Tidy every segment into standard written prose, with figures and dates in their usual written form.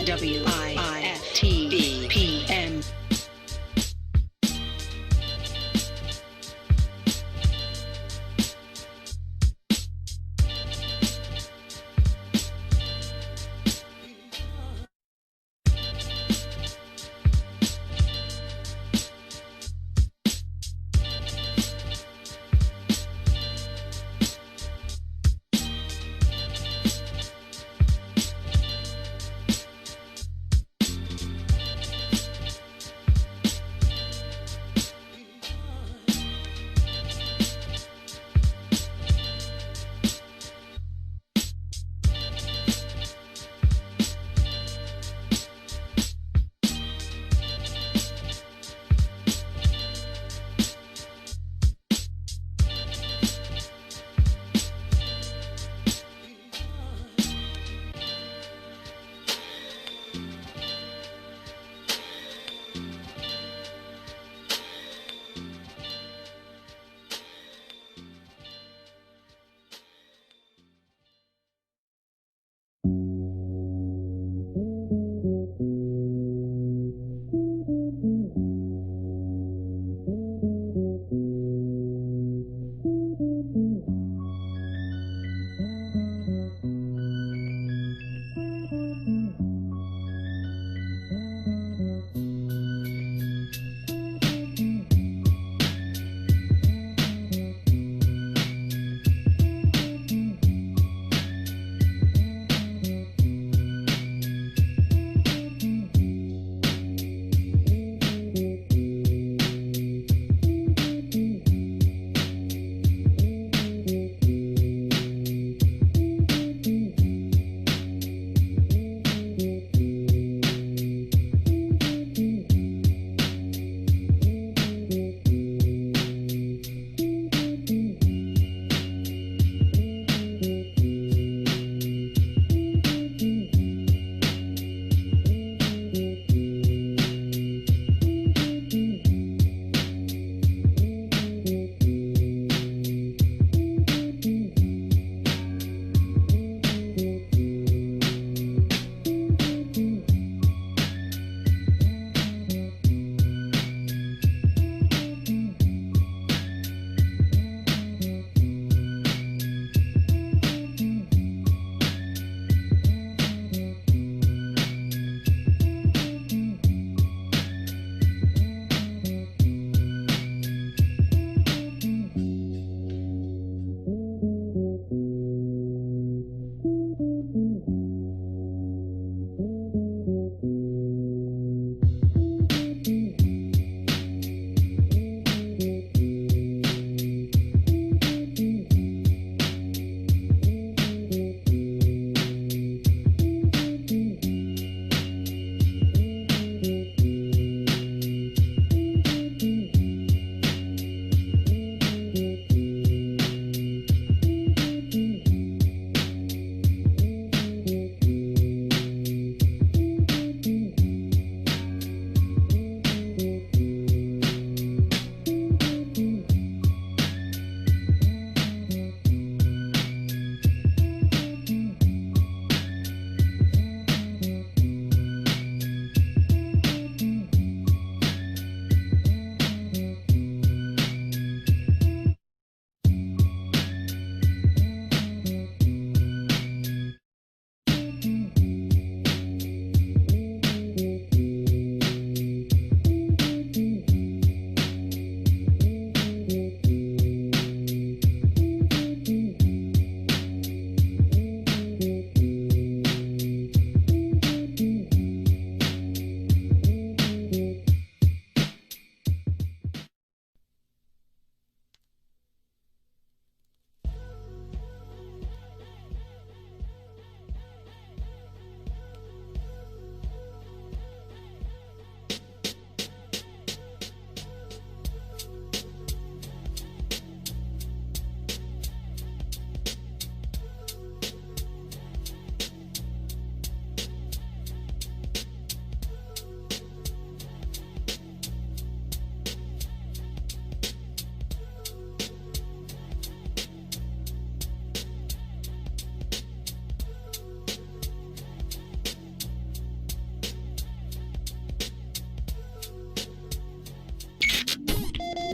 WIFTBPM.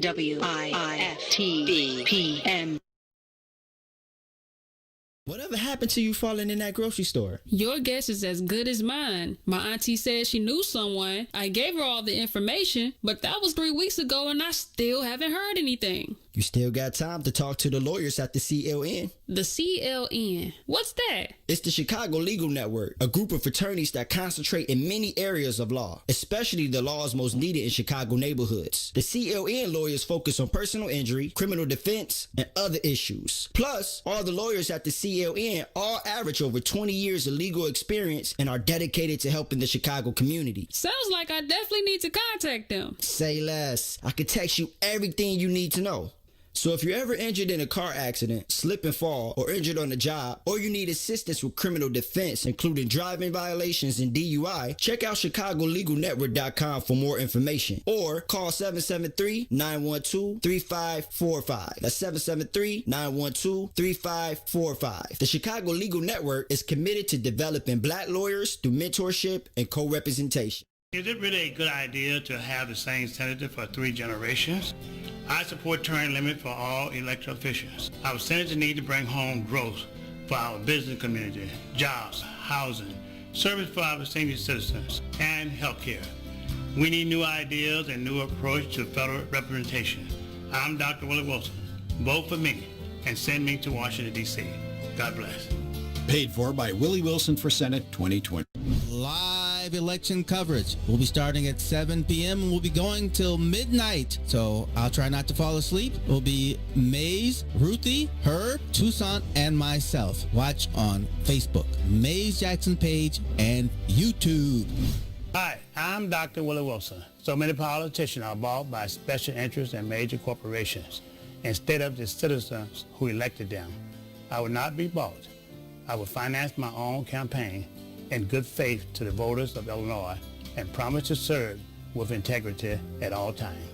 WIFTBPM. Whatever happened to you falling in that grocery store? Your guess is as good as mine. My auntie said she knew someone. I gave her all the information, but that was 3 weeks ago and I still haven't heard anything. You still got time to talk to the lawyers at the CLN. The CLN? What's that? It's the Chicago Legal Network, a group of attorneys that concentrate in many areas of law, especially the laws most needed in Chicago neighborhoods. The CLN lawyers focus on personal injury, criminal defense, and other issues. Plus, all the lawyers at the CLN all average over 20 years of legal experience and are dedicated to helping the Chicago community. Sounds like I definitely need to contact them. Say less. I could text you everything you need to know. So if you're ever injured in a car accident, slip and fall, or injured on the job, or you need assistance with criminal defense, including driving violations and DUI, check out ChicagoLegalNetwork.com for more information, or call 773-912-3545. That's 773-912-3545. The Chicago Legal Network is committed to developing Black lawyers through mentorship and co-representation. Is it really a good idea to have the same senator for 3 generations? I support term limit for all elected officials. Our senators need to bring home growth for our business community, jobs, housing, service for our senior citizens, and health care. We need new ideas and new approach to federal representation. I'm Dr. Willie Wilson. Vote for me and send me to Washington, D.C. God bless. Paid for by Willie Wilson for Senate 2020. Live election coverage. We'll be starting at 7 p.m. and we'll be going till midnight. So I'll try not to fall asleep. It'll be Maze, Ruthie, Herb, Tucson, and myself. Watch on Facebook, Maze Jackson page, and YouTube. Hi, I'm Dr. Willie Wilson. So many politicians are bought by special interests and major corporations instead of the citizens who elected them. I would not be bought. I would finance my own campaign in good faith to the voters of Illinois and promise to serve with integrity at all times.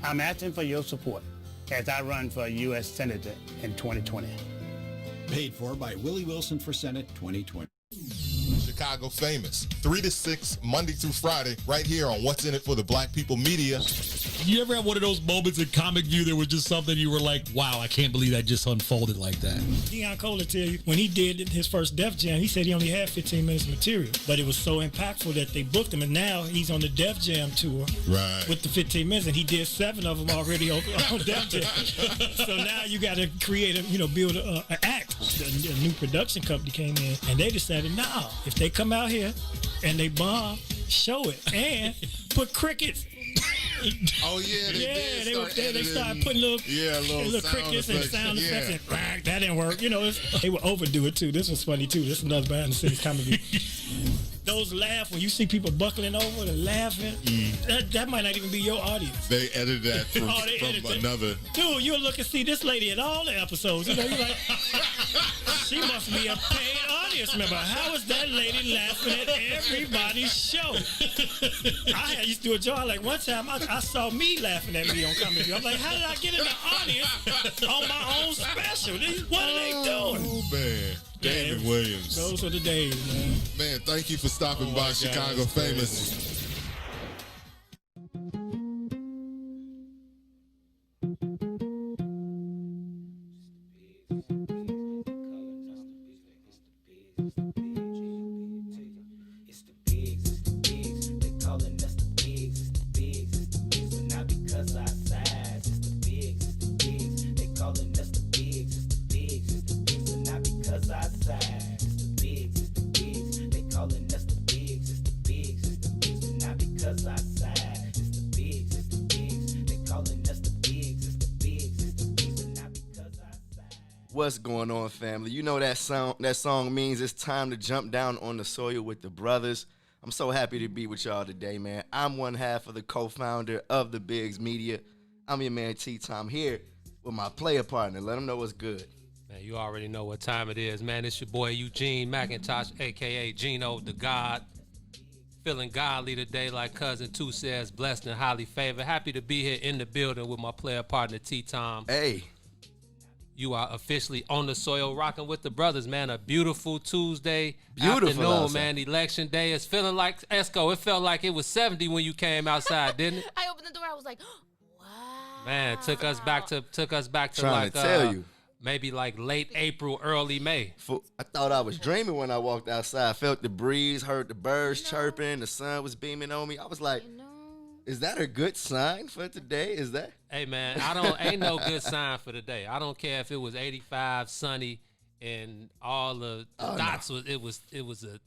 I'm asking for your support as I run for U.S. Senator in 2020. Paid for by Willie Wilson for Senate 2020. Chicago Famous, 3 to 6, Monday through Friday, right here on What's in It for the Black People Media. You ever have one of those moments in Comic View that was just something you were like, wow, I can't believe that just unfolded like that? Deion Cole will tell you, when he did his first Def Jam, he said he only had 15 minutes of material, but it was so impactful that they booked him, and now he's on the Def Jam tour with the 15 minutes, and he did 7 of them already on Def Jam. So now you got to create build an act. A new production company came in, and they decided, no, if they come out here and they bomb, show it, and put crickets. Oh yeah, they started putting little crickets and sound effects, and that didn't work. They would overdo it too. This was funny too. This is another behind the scenes comedy. Those laugh when you see people buckling over and laughing. That might not even be your audience. They edited that from another. Dude, you'll look and see this lady in all the episodes. You're like, she must be a paid audience member. How is that lady laughing at everybody's show? I used to do a job like one time. I saw me laughing at me on Comedy View. I'm like, how did I get in the audience on my own special? What are they doing? Oh man. David Williams. Those are the days, man. Man, thank you for stopping by Chicago Famous. What's going on, family? You know that song means it's time to jump down on the soil with the brothers. I'm so happy to be with y'all today, man. I'm one half of the co-founder of the Biggs Media. I'm your man T-Tom here with my player partner. Let them know what's good. Man, you already know what time it is, man. It's your boy Eugene McIntosh, a.k.a. Gino the God. Feeling godly today, like Cousin 2 says, blessed and highly favored. Happy to be here in the building with my player partner T-Tom. Hey. You are officially on the soil, rocking with the brothers, man. A beautiful Tuesday afternoon, outside. Man. Election day. It's feeling like, Esco, it felt like it was 70 when you came outside, didn't it? I opened the door. I was like, wow. Man, took us back to Trying like to tell you. maybe like late April, early May. I thought I was dreaming when I walked outside. Felt the breeze, heard the birds chirping, the sun was beaming on me. I was like, is that a good sign for today? Is that? Hey man, ain't no good sign for today. I don't care if it was 85, sunny, and all the dots was it was a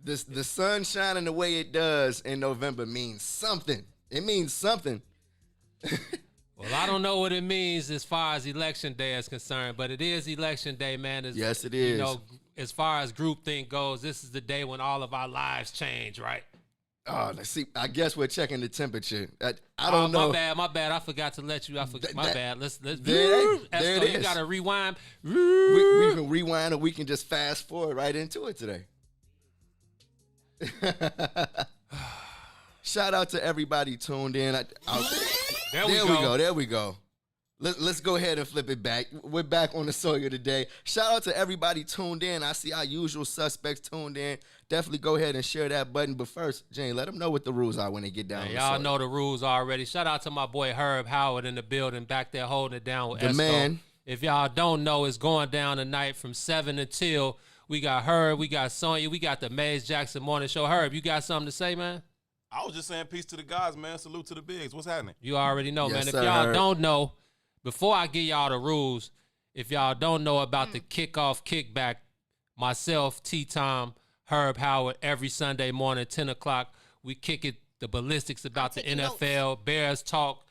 the sun shining the way it does in November means something. It means something. Well, I don't know what it means as far as election day is concerned, but it is election day, man. Yes, it is. You know, as far as groupthink goes, this is the day when all of our lives change, right? Oh, let's see. I guess we're checking the temperature. I don't know. My bad. I forgot to let you. My bad. Let's. There it is. You gotta rewind. We can rewind, or we can just fast forward right into it today. Shout out to everybody tuned in. There we go. Let's go ahead and flip it back. We're back on the Sawyer today. Shout out to everybody tuned in. I see our usual suspects tuned in. Definitely go ahead and share that button. But first, Jane, let them know what the rules are when they get down. Y'all know the rules already. Shout out to my boy Herb Howard in the building back there holding it down with the Esco. Man. If y'all don't know, it's going down tonight from 7 until we got Herb, we got Sonya, we got the Maze Jackson Morning Show. Herb, you got something to say, man? I was just saying peace to the gods, man. Salute to the bigs. What's happening? You already know, Yes, man. sir, If y'all Herb. don't know, before I give y'all the rules, if y'all don't know about the kickoff kickback, myself, T-Tom, Herb Howard, every Sunday morning, 10 o'clock, we kick it, the ballistics about the NFL, Bears talk,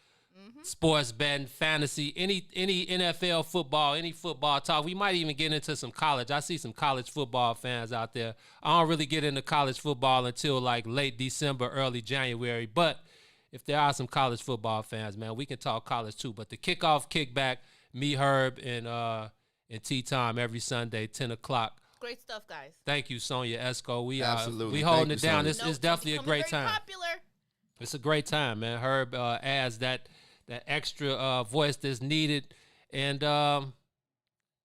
sports betting, fantasy, any NFL football, any football talk. We might even get into some college. I see some college football fans out there. I don't really get into college football until like late December, early January. But if there are some college football fans, man, we can talk college too. But the kickoff, kickback, me, Herb, and T-Time every Sunday, 10 o'clock. Great stuff, guys. Thank you, Sonya Esco. We Absolutely. holding Thank it you, down. Sonya. It's definitely a great Very time. popular. It's a great time, man. Herb adds that extra voice that's needed. And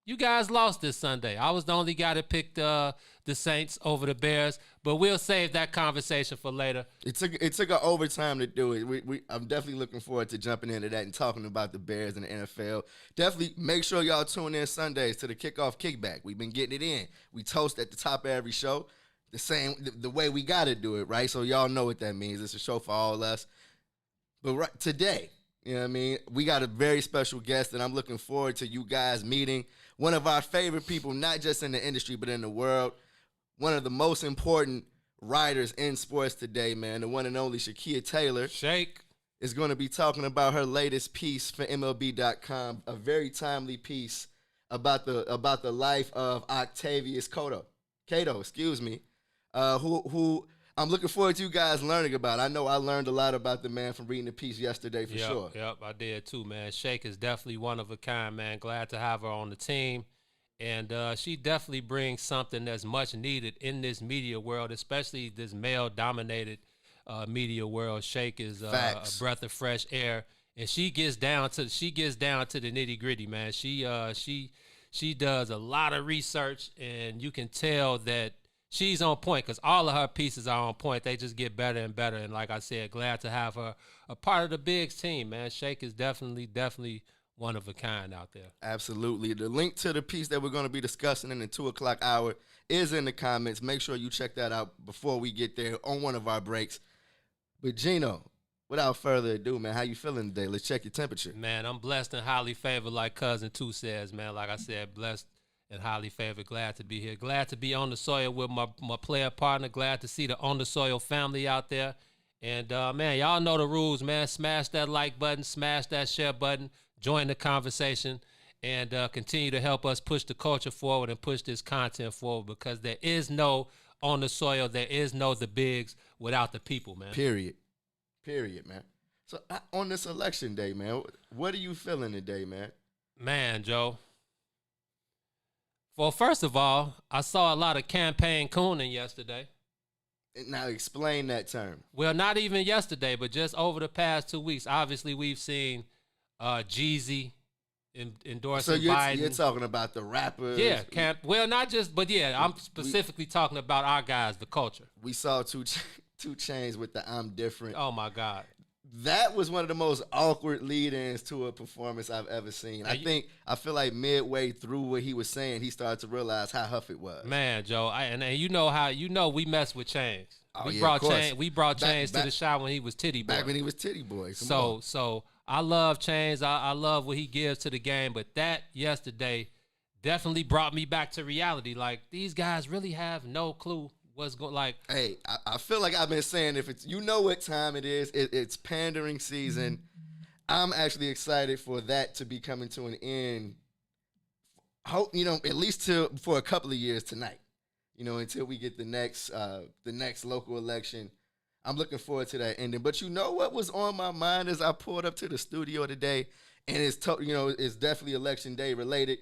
you guys lost this Sunday. I was the only guy that picked the Saints over the Bears, but we'll save that conversation for later. It took an overtime to do it. I'm definitely looking forward to jumping into that and talking about the Bears and the NFL. Definitely make sure y'all tune in Sundays to the kickoff kickback. We've been getting it in. We toast at the top of every show the way we got to do it, right? So y'all know what that means. It's a show for all of us. But today, you know what I mean? We got a very special guest that I'm looking forward to you guys meeting. One of our favorite people, not just in the industry, but in the world. One of the most important writers in sports today, man. The one and only Shakia Taylor. Shake. Is going to be talking about her latest piece for MLB.com, a very timely piece about the life of Octavius Cato, who I'm looking forward to you guys learning about. I know I learned a lot about the man from reading the piece yesterday for sure. Yep, I did too, man. Shake is definitely one of a kind, man. Glad to have her on the team. And she definitely brings something that's much needed in this media world, especially this male-dominated media world. Shake is a breath of fresh air, and she gets down to the nitty-gritty, man. She does a lot of research, and you can tell that she's on point because all of her pieces are on point. They just get better and better. And like I said, glad to have her a part of the Bigs team, man. Shake is definitely one of a kind out there. Absolutely. The link to the piece that we're going to be discussing in the 2 o'clock hour is in the comments. Make sure you check that out before we get there on one of our breaks. But Gino, without further ado, man, how you feeling today? Let's check your temperature. Man, I'm blessed and highly favored like Cousin 2 says, man. Like I said, blessed and highly favored. Glad to be here. Glad to be on the soil with my player partner. Glad to see the On the Soil family out there. And, man, y'all know the rules, man. Smash that like button. Smash that share button. Join the conversation. And continue to help us push the culture forward and push this content forward because there is no On the Soil. There is no The Bigs without the people, man. Period, man. So on this election day, man, what are you feeling today, man? Man, Joe. Well, first of all, I saw a lot of campaign cooning yesterday. Now explain that term. Well, not even yesterday, but just over the past 2 weeks. Obviously, we've seen Jeezy endorsing Biden. So you're talking about the rappers. Yeah, well, not just, but yeah, I'm specifically talking about our guys, the culture. We saw two Chainz with the I'm Different. Oh, my God. That was one of the most awkward lead-ins to a performance I've ever seen. I feel like midway through what he was saying, he started to realize how huff it was. Man, Joe, and you know we mess with Chainz. Oh, We brought Chainz to the shop when he was Titty Boy. Back when he was Titty Boy. So I love Chainz. I love what he gives to the game. But that yesterday definitely brought me back to reality. Like, these guys really have no clue what's going. Like, hey, I feel like I've been saying, if it's, you know what time it is. It's pandering season. I'm actually excited for that to be coming to an end. Hope, at least for a couple of years tonight. Until we get the next local election. I'm looking forward to that ending. But you know what was on my mind as I pulled up to the studio today, and it's definitely election day related.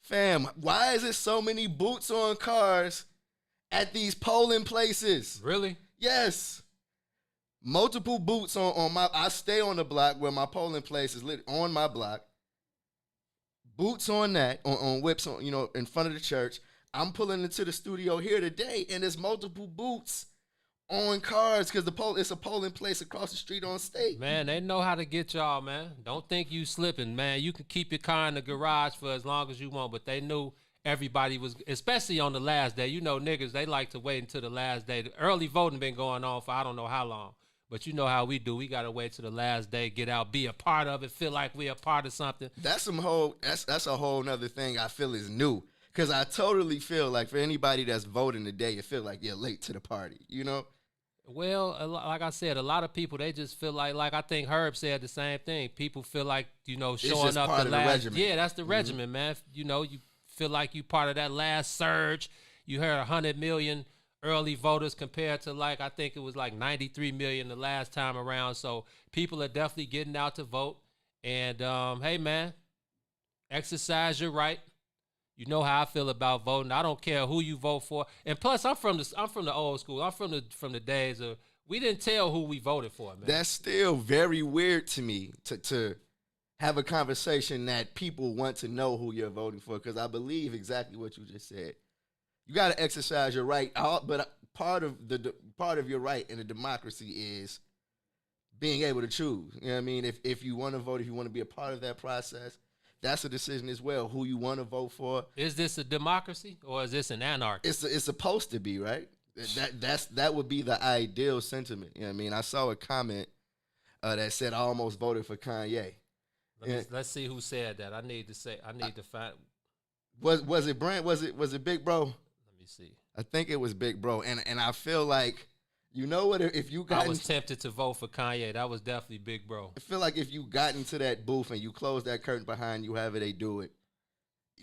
Fam, why is it so many boots on cars at these polling places? Really? Yes. Multiple boots on my. I stay on the block where my polling place is lit on my block. Boots on that, on whips, in front of the church. I'm pulling into the studio here today, and there's multiple boots on cars because it's a polling place across the street on State. Man, they know how to get y'all, man. Don't think you slipping, man. You can keep your car in the garage for as long as you want, but they knew everybody was, especially on the last day. Niggas, they like to wait until the last day. The early voting been going on for I don't know how long, but you know how we do. We got to wait till the last day, get out, be a part of it, feel like we're a part of something. That's a whole nother thing I feel is new. Because I totally feel like for anybody that's voting today, you feel like you're late to the party, Well, like I said, a lot of people, they just feel like I think Herb said the same thing. People feel like, showing up part the of last. The regimen. Yeah, that's the regimen, man. You feel like you part of that last surge. You heard 100 million early voters compared to I think it was 93 million the last time around. So people are definitely getting out to vote. And, hey, man, exercise your right. You know how I feel about voting. I don't care who you vote for. And plus, I'm from the old school. I'm from the days of we didn't tell who we voted for, man. That's still very weird to me to have a conversation that people want to know who you're voting for, because I believe exactly what you just said. You got to exercise your right, but part of your right in a democracy is being able to choose. You know what I mean? If you want to vote, if you want to be a part of that process, that's a decision as well, who you want to vote for. Is this a democracy or is this an anarchy? It's supposed to be, right? That would be the ideal sentiment. You know what I mean? I saw a comment that said I almost voted for Kanye. Let's see who said that. I need to find. Was it Brent? Was it Big Bro? Let me see. I think it was Big Bro. And I feel like, you know what, if you got... I was tempted to vote for Kanye. That was definitely Big Bro. I feel like if you got into that booth and you close that curtain behind you, however they do it,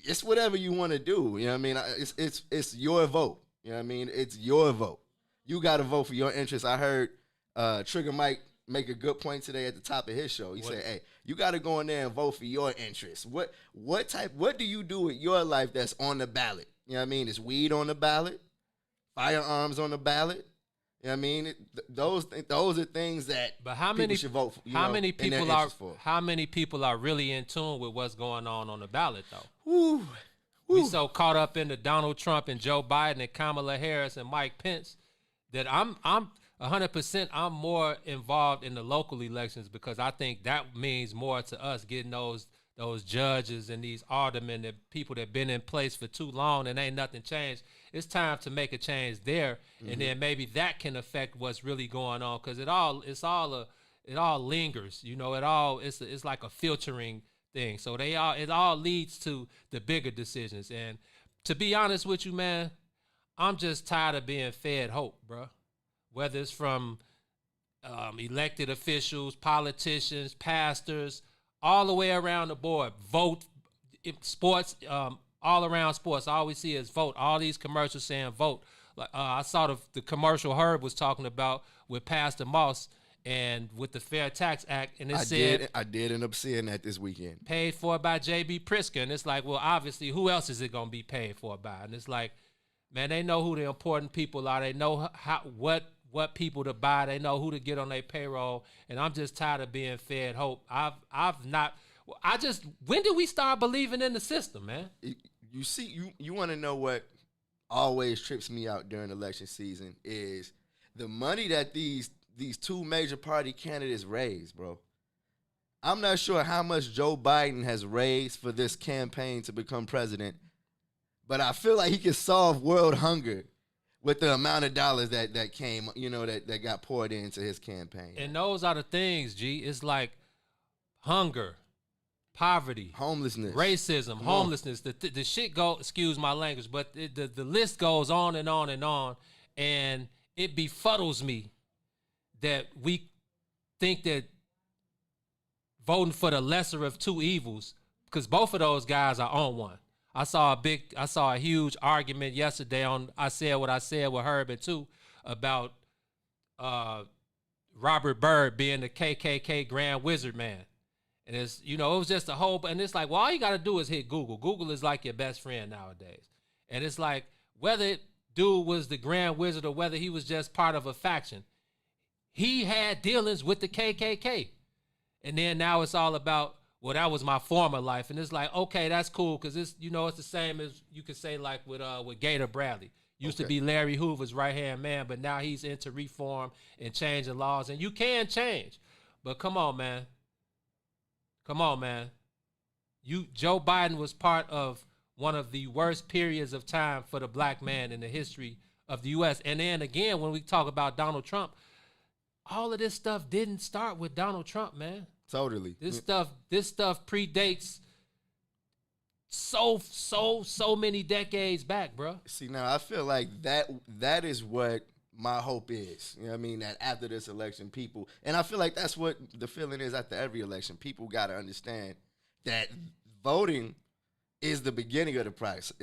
it's whatever you want to do. You know what I mean? It's your vote. You know what I mean? It's your vote. You got to vote for your interests. I heard Trigger Mike make a good point today at the top of his show. He said, hey, you got to go in there and vote for your interests. What do you do with your life that's on the ballot? You know what I mean? Is weed on the ballot? Firearms on the ballot? You know what I mean? Those are things that people should vote for. How many people are really in tune with what's going on the ballot, though? Woo. We so caught up in the Donald Trump and Joe Biden and Kamala Harris and Mike Pence that I'm 100%. I'm more involved in the local elections because I think that means more to us getting those judges and these aldermen, the people that been in place for too long and ain't nothing changed. It's time to make a change there, and then maybe that can affect what's really going on because it all lingers. It's like a filtering thing. So it all leads to the bigger decisions. And to be honest with you, man, I'm just tired of being fed hope, bro. Whether it's from elected officials, politicians, pastors, all the way around the board, vote, sports, all around sports. All we see is vote. All these commercials saying vote. Like I saw the commercial Herb was talking about with Pastor Moss and with the Fair Tax Act, and I did end up seeing that this weekend. Paid for by J.B. Pritzker, and it's like, well, obviously, who else is it gonna be paid for by? And it's like, man, they know who the important people are. They know what people to buy. They know who to get on their payroll. And I'm just tired of being fed hope. When did we start believing in the system, man? You see, you want to know what always trips me out during election season is the money that these these two major party candidates raised, bro. I'm not sure how much Joe Biden has raised for this campaign to become president, but I feel like he could solve world hunger with the amount of dollars that came, that got poured into his campaign. And those are the things, G. It's like hunger, poverty, homelessness, racism, homelessness. The shit go. Excuse my language, but the list goes on and on and on, and it befuddles me that we think that voting for the lesser of two evils, because both of those guys are on one. I saw a huge argument yesterday on I Said What I Said with Herb and too about Robert Byrd being the KKK Grand Wizard man. And it's, it was just a whole, and it's like, well, all you got to do is hit Google. Google is like your best friend nowadays. And it's like, whether dude was the Grand Wizard or whether he was just part of a faction, he had dealings with the KKK. And then now it's all about, well, that was my former life. And it's like, okay, that's cool, because it's, it's the same as you could say like with Gator Bradley. Used to be Larry Hoover's right-hand man, but now he's into reform and changing laws. And you can change. But come on, man. Come on, man. Joe Biden was part of one of the worst periods of time for the black man in the history of the U.S. And then again, when we talk about Donald Trump, all of this stuff didn't start with Donald Trump, man. Totally. This stuff predates so many decades back, bro. See, now I feel like that is what my hope is. You know what I mean? That after this election, people, and I feel like that's what the feeling is after every election. People got to understand that voting is the beginning of the process.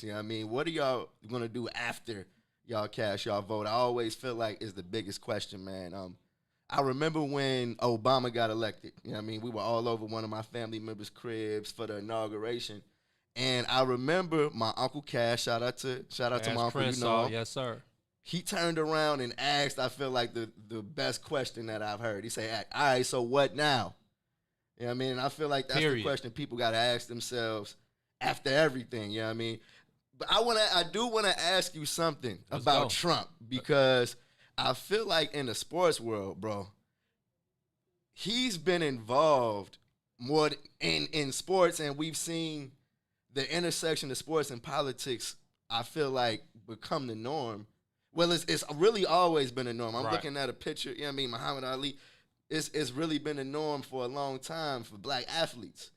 You know what I mean? What are y'all gonna do after y'all cast y'all vote? I always feel like is the biggest question, man. I remember when Obama got elected. You know what I mean? We were all over one of my family members' cribs for the inauguration. And I remember my Uncle Cash, shout out to my uncle, Prince, yes, sir. He turned around and asked, I feel like the best question that I've heard. He said, all right, so what now? You know what I mean? And I feel like that's the question people got to ask themselves after everything, you know what I mean? But I do want to ask you something about Trump, because I feel like in the sports world, bro, he's been involved more in sports, and we've seen the intersection of sports and politics, I feel like, become the norm. Well, it's really always been a norm. I'm looking at a picture, you know what I mean, Muhammad Ali. It's really been a norm for a long time for black athletes.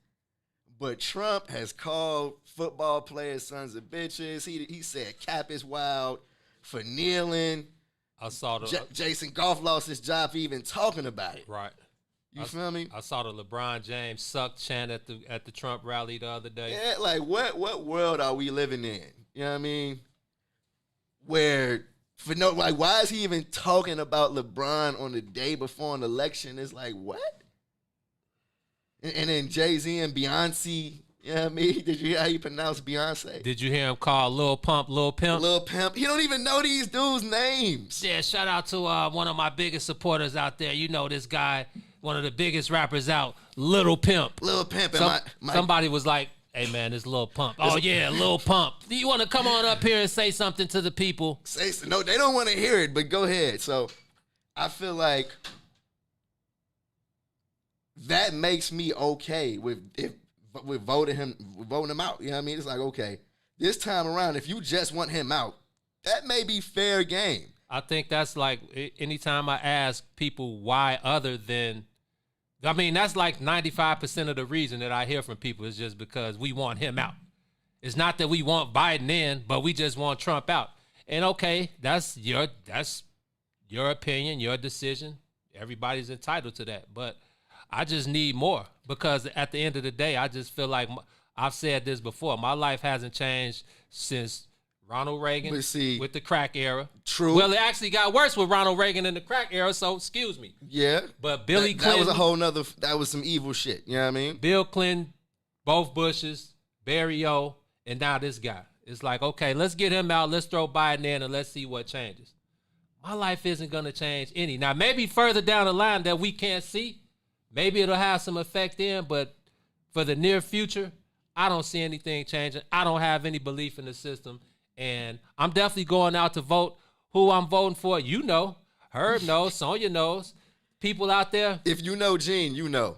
But Trump has called football players sons of bitches. He said Cap is wild for kneeling. I saw the Jason Goff lost his job for even talking about it. Right. You feel me? I saw the LeBron James suck chant at the Trump rally the other day. Yeah, like what world are we living in? You know what I mean? Where why is he even talking about LeBron on the day before an election? It's like, what? And then Jay-Z and Beyonce, you know what I mean? Did you hear how he pronounced Beyonce? Did you hear him call Lil Pump Lil Pimp? Lil Pimp. He don't even know these dudes' names. Yeah, shout out to one of my biggest supporters out there. You know this guy, one of the biggest rappers out, Lil Pimp. Lil Pimp. Somebody was like, hey, man, this Lil Pump. Oh, yeah, Lil Pump. Do you want to come on up here and say something to the people? No, they don't want to hear it, but go ahead. So I feel like that makes me okay with voting him out. You know what I mean? It's like, okay, this time around, if you just want him out, that may be fair game. I think that's like anytime I ask people why other than, I mean, that's like 95% of the reason that I hear from people is just because we want him out. It's not that we want Biden in, but we just want Trump out. And okay, that's your opinion, your decision. Everybody's entitled to that. But I just need more, because at the end of the day, I just feel like, I've said this before, my life hasn't changed since Ronald Reagan with the crack era. True. Well, it actually got worse with Ronald Reagan in the crack era, so excuse me. Yeah. But Billy Clinton. That was a whole nother, that was some evil shit. You know what I mean? Bill Clinton, both Bushes, Barry O, and now this guy. It's like, okay, let's get him out. Let's throw Biden in and let's see what changes. My life isn't going to change any. Now, maybe further down the line that we can't see, maybe it'll have some effect then, but for the near future, I don't see anything changing. I don't have any belief in the system. And I'm definitely going out to vote. Who I'm voting for, you know, Herb knows. Sonya knows. People out there. If you know Gene, you know.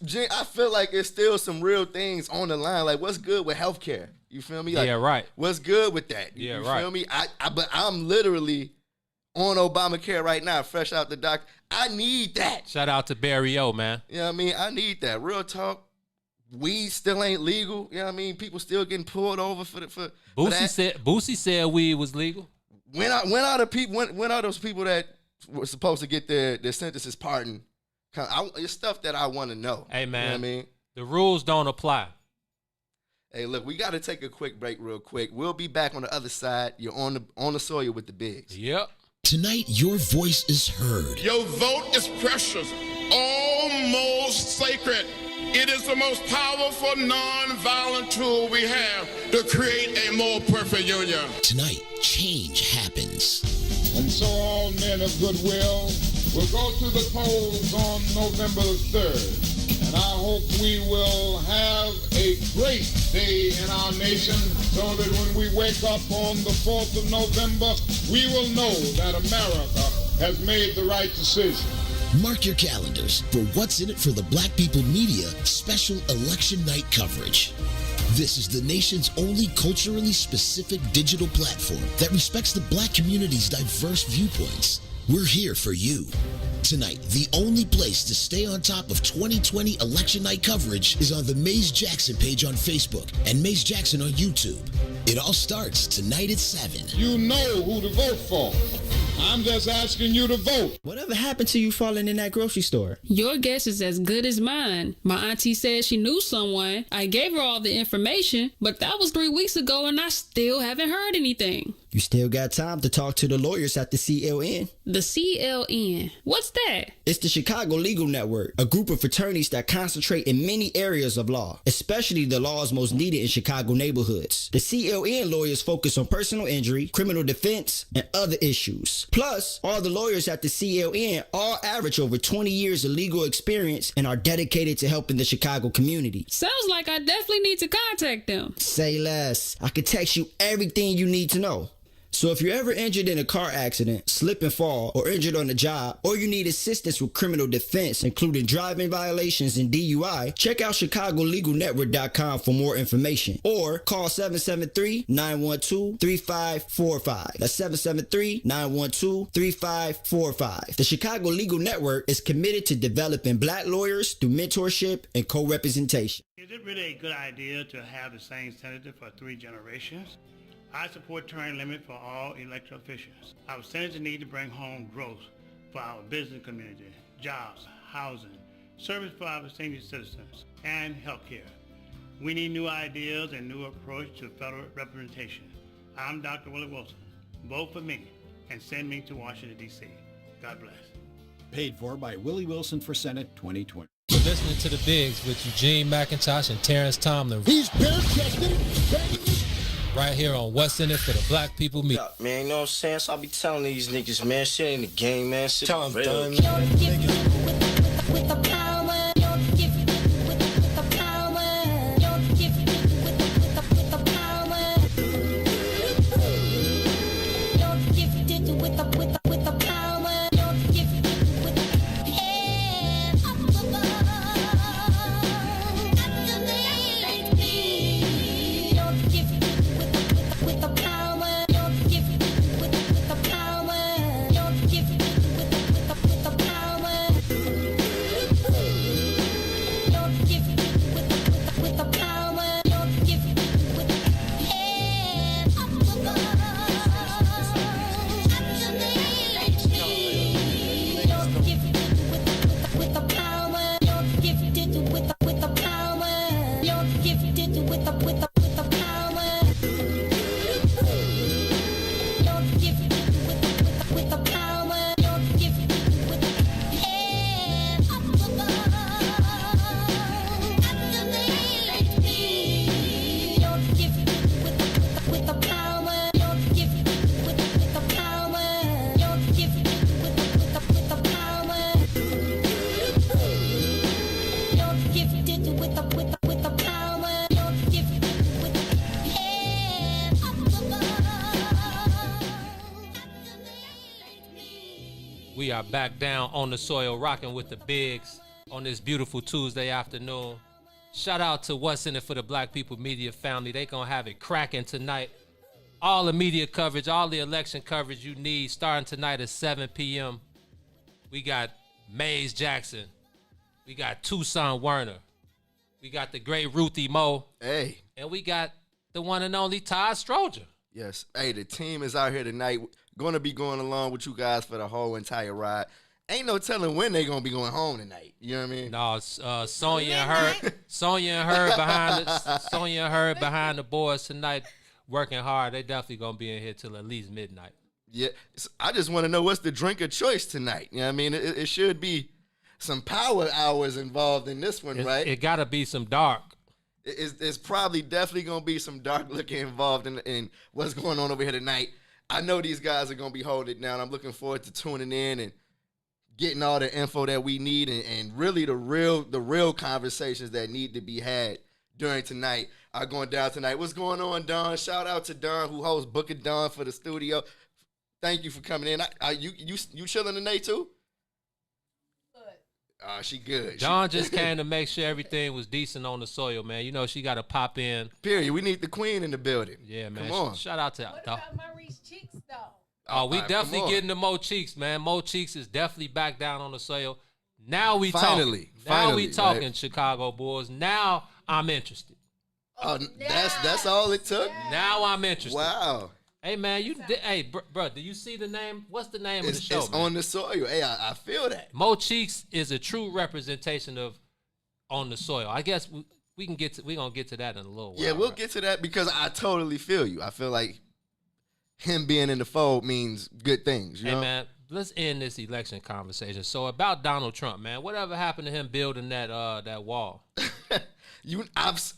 Gene, I feel like there's still some real things on the line. Like, what's good with healthcare? You feel me? Like, yeah, right. What's good with that? Yeah, you right. feel me? But I'm literally on Obamacare right now, fresh out the doctor. I need that. Shout out to Barry O, man. You know what I mean? I need that. Real talk. Weed still ain't legal. You know what I mean? People still getting pulled over for that. Boosie said weed was legal. When are those people that were supposed to get their sentences pardoned? It's stuff that I want to know. Hey, man. You know what I mean? The rules don't apply. Hey, look, we got to take a quick break real quick. We'll be back on the other side. You're on the soil with the bigs. Yep. Tonight, your voice is heard. Your vote is precious, almost sacred. It is the most powerful non-violent tool we have to create a more perfect union. Tonight, change happens. And so all men of goodwill will go to the polls on November the 3rd. And I hope we will have a great day in our nation so that when we wake up on the 4th of November, we will know that America has made the right decision. Mark your calendars for What's in It for the Black People Media special election night coverage. This is the nation's only culturally specific digital platform that respects the Black community's diverse viewpoints. We're here for you. Tonight, the only place to stay on top of 2020 election night coverage is on the Maze Jackson page on Facebook and Maze Jackson on YouTube. It all starts tonight at 7. You know who to vote for. I'm just asking you to vote. Whatever happened to you falling in that grocery store? Your guess is as good as mine. My auntie said she knew someone. I gave her all the information, but that was 3 weeks ago and I still haven't heard anything. You still got time to talk to the lawyers at the CLN. The CLN? What's that? It's the Chicago Legal Network, a group of attorneys that concentrate in many areas of law, especially the laws most needed in Chicago neighborhoods. The CLN lawyers focus on personal injury, criminal defense, and other issues. Plus, all the lawyers at the CLN all average over 20 years of legal experience and are dedicated to helping the Chicago community. Sounds like I definitely need to contact them. Say less. I can text you everything you need to know. So if you're ever injured in a car accident, slip and fall, or injured on the job, or you need assistance with criminal defense, including driving violations and DUI, check out ChicagoLegalNetwork.com for more information. Or call 773-912-3545. That's 773-912-3545. The Chicago Legal Network is committed to developing Black lawyers through mentorship and co-representation. Is it really a good idea to have the same senator for 3 generations? I support term limit for all elected officials. Our senators need to bring home growth for our business community, jobs, housing, service for our senior citizens, and healthcare. We need new ideas and new approach to federal representation. I'm Dr. Willie Wilson. Vote for me and send me to Washington, D.C. God bless. Paid for by Willie Wilson for Senate 2020. You're listening to The Bigs with Eugene, McIntosh, and Terrence Tomlin. He's bare-chested, right here on What's in It for the Black People Media. Man, you know what I'm saying? So I be telling these niggas, man, shit ain't the game, man. Shit Tell 'em, real. We are back down on the soil, rocking with the bigs on this beautiful Tuesday afternoon. Shout out to What's In It for the Black People Media family. They gonna have it cracking tonight. All the media coverage, all the election coverage you need starting tonight at 7 p.m. We got Maze Jackson. We got Tucson Werner. We got the great Ruthie Moe. Hey. And we got the one and only Todd Stroger. Yes. Hey, the team is out here tonight. Going to be going along with you guys for the whole entire ride. Ain't no telling when they going to be going home tonight. You know what I mean? No, Sonya and her behind the boards tonight working hard. They definitely going to be in here till at least midnight. Yeah. I just want to know what's the drink of choice tonight. You know what I mean? It should be some power hours involved in this one, right? It got to be some dark. It's probably definitely going to be some dark looking involved in what's going on over here tonight. I know these guys are going to be holding it down. I'm looking forward to tuning in and getting all the info that we need and really the real conversations that need to be had during tonight are going down tonight. What's going on, Don? Shout out to Don, who hosts Book of Don for the studio. Thank you for coming in. You chilling tonight too? She good. Dawn just came to make sure everything was decent on the soil, man. You know, she got to pop in. Period. We need the queen in the building. Yeah, man. Come on. Shout out to... What about my Reese Cheeks, though? Oh, we definitely getting to Mo Cheeks, man. Mo Cheeks is definitely back down on the soil. Now we talking. Now we talking, right? Chicago Bulls. Now I'm interested. Oh, that's all it took? Now I'm interested. Wow. Hey, man, bro, do you see the name? What's the name of the show, It's man? On the soil. Hey, I feel that. Mo Cheeks is a true representation of On the Soil. I guess we're going to get to that in a little while. Yeah, we'll get to that because I totally feel you. I feel like him being in the fold means good things, you know? Man, let's end this election conversation. So about Donald Trump, man, whatever happened to him building that wall? I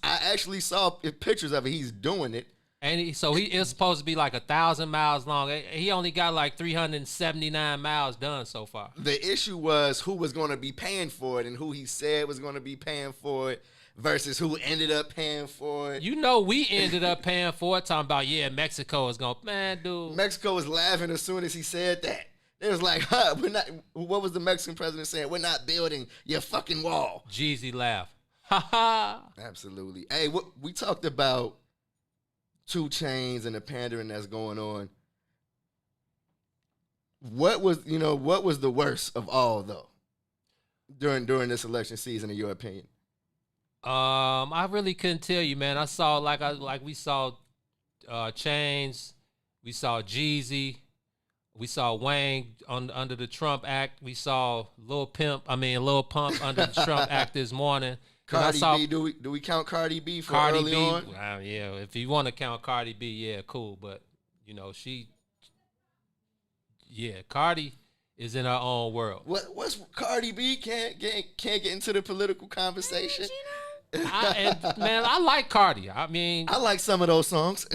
actually saw pictures of it. He's doing it. And he is supposed to be like 1,000 miles long. He only got like 379 miles done so far. The issue was who was going to be paying for it and who he said was going to be paying for it versus who ended up paying for it. You know, we ended up paying for it, talking about, Mexico is going to, man, dude. Mexico was laughing as soon as he said that. It was like, we're not, what was the Mexican president saying? We're not building your fucking wall. Jeezy laugh. Ha ha. Absolutely. Hey, we talked about 2 Chainz and the pandering that's going on. What was the worst of all though during this election season, in your opinion? I really couldn't tell you, man. I saw we saw Chainz, we saw Jeezy, we saw Wayne under the Trump Act, we saw Lil Pump under the Trump Act this morning. Cardi B, do we count Cardi B for Cardi early B, on? Yeah, if you want to count Cardi B, yeah, cool. But Cardi is in her own world. What's Cardi B can't get into the political conversation? I like Cardi. I mean, I like some of those songs.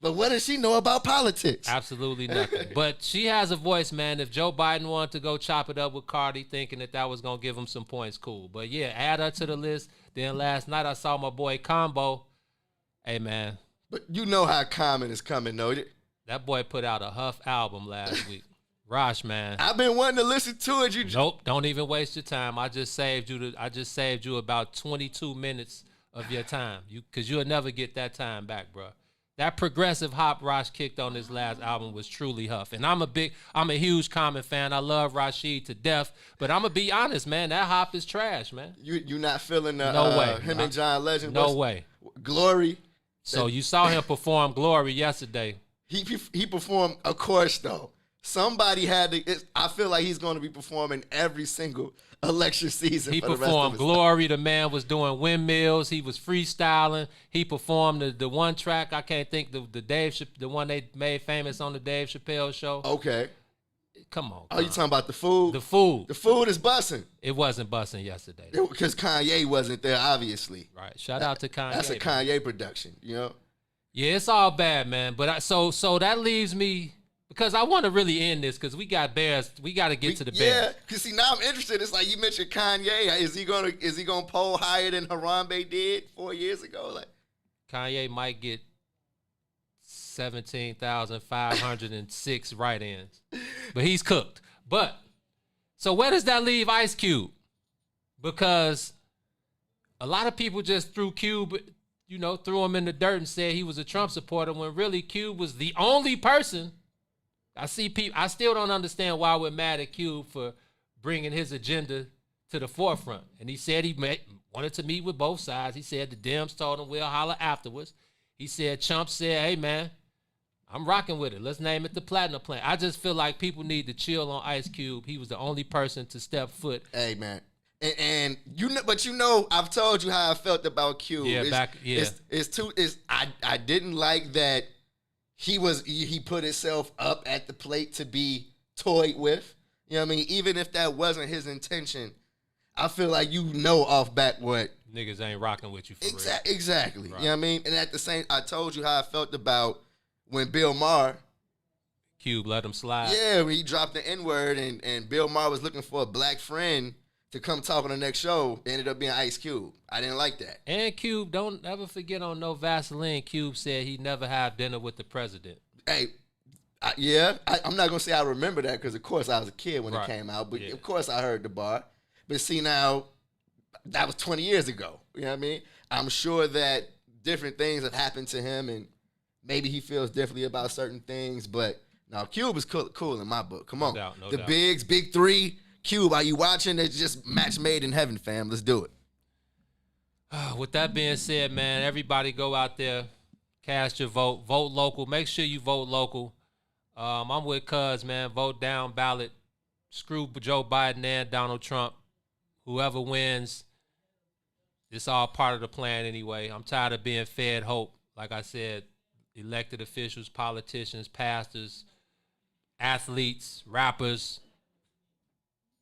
But what does she know about politics? Absolutely nothing. But she has a voice, man. If Joe Biden wanted to go chop it up with Cardi, thinking that was going to give him some points, cool. But yeah, add her to the list. Then last night I saw my boy Combo. Hey, man. But you know how Common is coming, though. That boy put out a Huff album last week. Rosh, man. I've been wanting to listen to it. Nope, don't even waste your time. I just saved you about 22 minutes of your time. Because you'll never get that time back, bro. That progressive hop Rosh kicked on this last album was truly Huff. And I'm a huge Common fan. I love Rashid to death. But I'm going to be honest, man. That hop is trash, man. You not feeling no way. Him and John Legend? No way. Glory. So you saw him perform Glory yesterday. He performed, of course, though. Somebody had to. I feel like he's going to be performing every single election season. He for the rest performed of his Glory. life. The man was doing windmills. He was freestyling. He performed the one track. I can't think the one they made famous on the Dave Chappelle show. Okay. Come on. Oh, you talking about the food? The food. The food is busting. It wasn't busting yesterday. Because Kanye wasn't there, obviously. Right. Shout out to Kanye. That's a Kanye production, you know? Yeah, it's all bad, man. But so that leaves me, because I want to really end this, because we got Bears. We got to get to the Bears. Yeah, because see, now I'm interested. It's like you mentioned Kanye. Is he gonna poll higher than Harambe did 4 years ago? Like Kanye might get 17,506 write-ins. but he's cooked. But so where does that leave Ice Cube? Because a lot of people just threw Cube, threw him in the dirt and said he was a Trump supporter when really Cube was the only person. I still don't understand why we're mad at Cube for bringing his agenda to the forefront. And he said he wanted to meet with both sides. He said the Dems told him we'll holler afterwards. He said Trump said, hey, man, I'm rocking with it. Let's name it the Platinum Plan. I just feel like people need to chill on Ice Cube. He was the only person to step foot. Hey, man. And I've told you how I felt about Cube. Yeah, I didn't like that he put himself up at the plate to be toyed with. You know what I mean? Even if that wasn't his intention, I feel like off back what niggas ain't rocking with you for real. Exactly. Right. You know what I mean? And at the same, I told you how I felt about when Bill Maher, Cube let him slide. Yeah, when he dropped the N-word and Bill Maher was looking for a black friend to come talk on the next show, it ended up being Ice Cube. I didn't like that. And Cube, don't ever forget on No Vaseline, Cube said he'd never have dinner with the president. Hey, I'm not going to say I remember that because, of course, I was a kid when it came out. But, of course, I heard the bar. But see, now, that was 20 years ago. You know what I mean? I'm sure that different things have happened to him and maybe he feels differently about certain things. But, now, Cube is cool in my book. Come on. No doubt. The Bigs, Big Three, Cube, are you watching? It's just match made in heaven, fam. Let's do it. With that being said, man, everybody go out there, cast your vote. Vote local. Make sure you vote local. I'm with Cuz, man. Vote down ballot. Screw Joe Biden and Donald Trump. Whoever wins, it's all part of the plan anyway. I'm tired of being fed hope. Like I said, elected officials, politicians, pastors, athletes, rappers.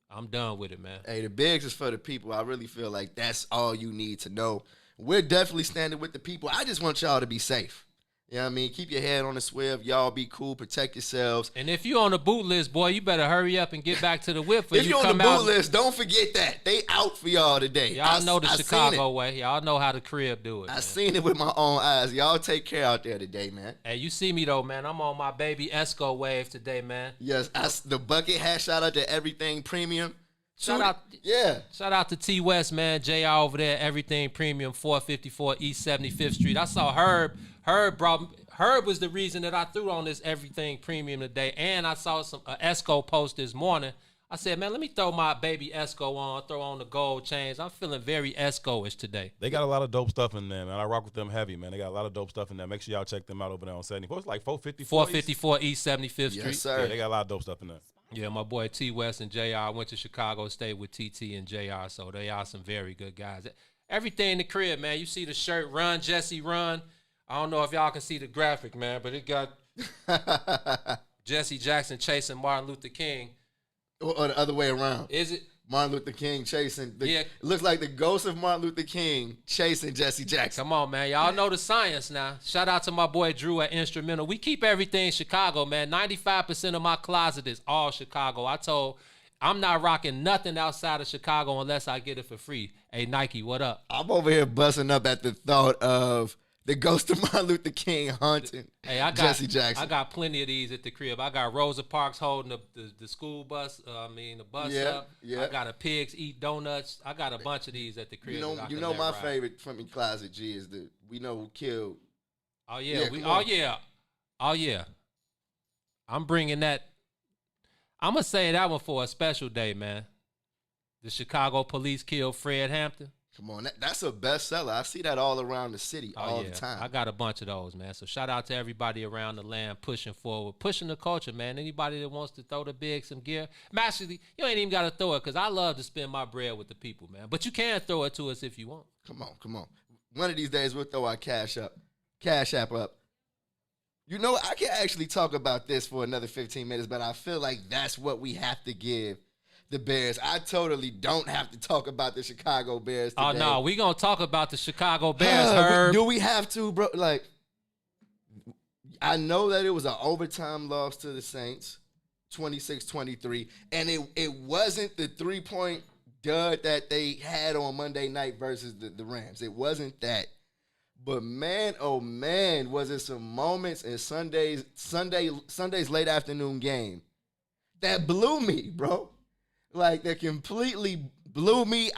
I'm done with it, man. Hey, the Bigs is for the people. I really feel like that's all you need to know. We're definitely standing with the people. I just want y'all to be safe. You know what I mean? Keep your head on the swivel. Y'all be cool. Protect yourselves. And if you're on the boot list, boy, you better hurry up and get back to the whip. If you're on the boot list, don't forget that. They out for y'all today. Y'all know the Chicago way. Y'all know how the crib do it. I seen it with my own eyes. Y'all take care out there today, man. Hey, you see me, though, man. I'm on my baby Esco wave today, man. Yes, the bucket hat. Shout out to Everything Premium. Shout out to T West, man. JR over there, Everything Premium, 454 East 75th Street. I saw Herb. Herb was the reason that I threw on this Everything Premium today. And I saw some Esco post this morning. I said, man, let me throw my baby Esco on, throw on the gold chains. I'm feeling very Esco-ish today. They got a lot of dope stuff in there, man. I rock with them heavy, man. They got a lot of dope stuff in there. Make sure y'all check them out over there on 74. It's like 454 East 75th Street. Yes, sir. Yeah, they got a lot of dope stuff in there. Yeah, my boy T West and JR went to Chicago State with TT and JR, so they are some very good guys. Everything in the crib, man. You see the shirt, Run, Jesse, Run. I don't know if y'all can see the graphic, man, but it got Jesse Jackson chasing Martin Luther King. Or the other way around. Is it? Martin Luther King chasing. Yeah. It looks like the ghost of Martin Luther King chasing Jesse Jackson. Come on, man. Y'all know the science now. Shout out to my boy Drew at Instrumental. We keep everything Chicago, man. 95% of my closet is all Chicago. I'm not rocking nothing outside of Chicago unless I get it for free. Hey, Nike, what up? I'm over here busting up at the thought of the ghost of Martin Luther King haunting Jesse Jackson. I got plenty of these at the crib. I got Rosa Parks holding the school bus, the bus up. Yeah. I got a Pigs Eat Donuts. I got a bunch of these at the crib. You know my favorite from the closet, G, is the We Know Who Killed. Oh, yeah. Oh, yeah. I'm bringing that. I'm going to say that one for a special day, man. The Chicago police killed Fred Hampton. Come on, that's a bestseller. I see that all around the city all the time. I got a bunch of those, man. So shout out to everybody around the land pushing forward, pushing the culture, man. Anybody that wants to throw the big some gear, actually, you ain't even got to throw it because I love to spend my bread with the people, man. But you can throw it to us if you want. Come on. One of these days we'll throw our cash app up. You know, I can actually talk about this for another 15 minutes, but I feel like that's what we have to give the Bears. I totally don't have to talk about the Chicago Bears today. Oh, no, we going to talk about the Chicago Bears, Herb. Do we have to, bro? Like, I know that it was an overtime loss to the Saints, 26-23, and it wasn't the three-point dud that they had on Monday night versus the Rams. It wasn't that. But man, oh man, was it some moments in Sunday's late afternoon game that blew me, bro. Like, that completely blew me.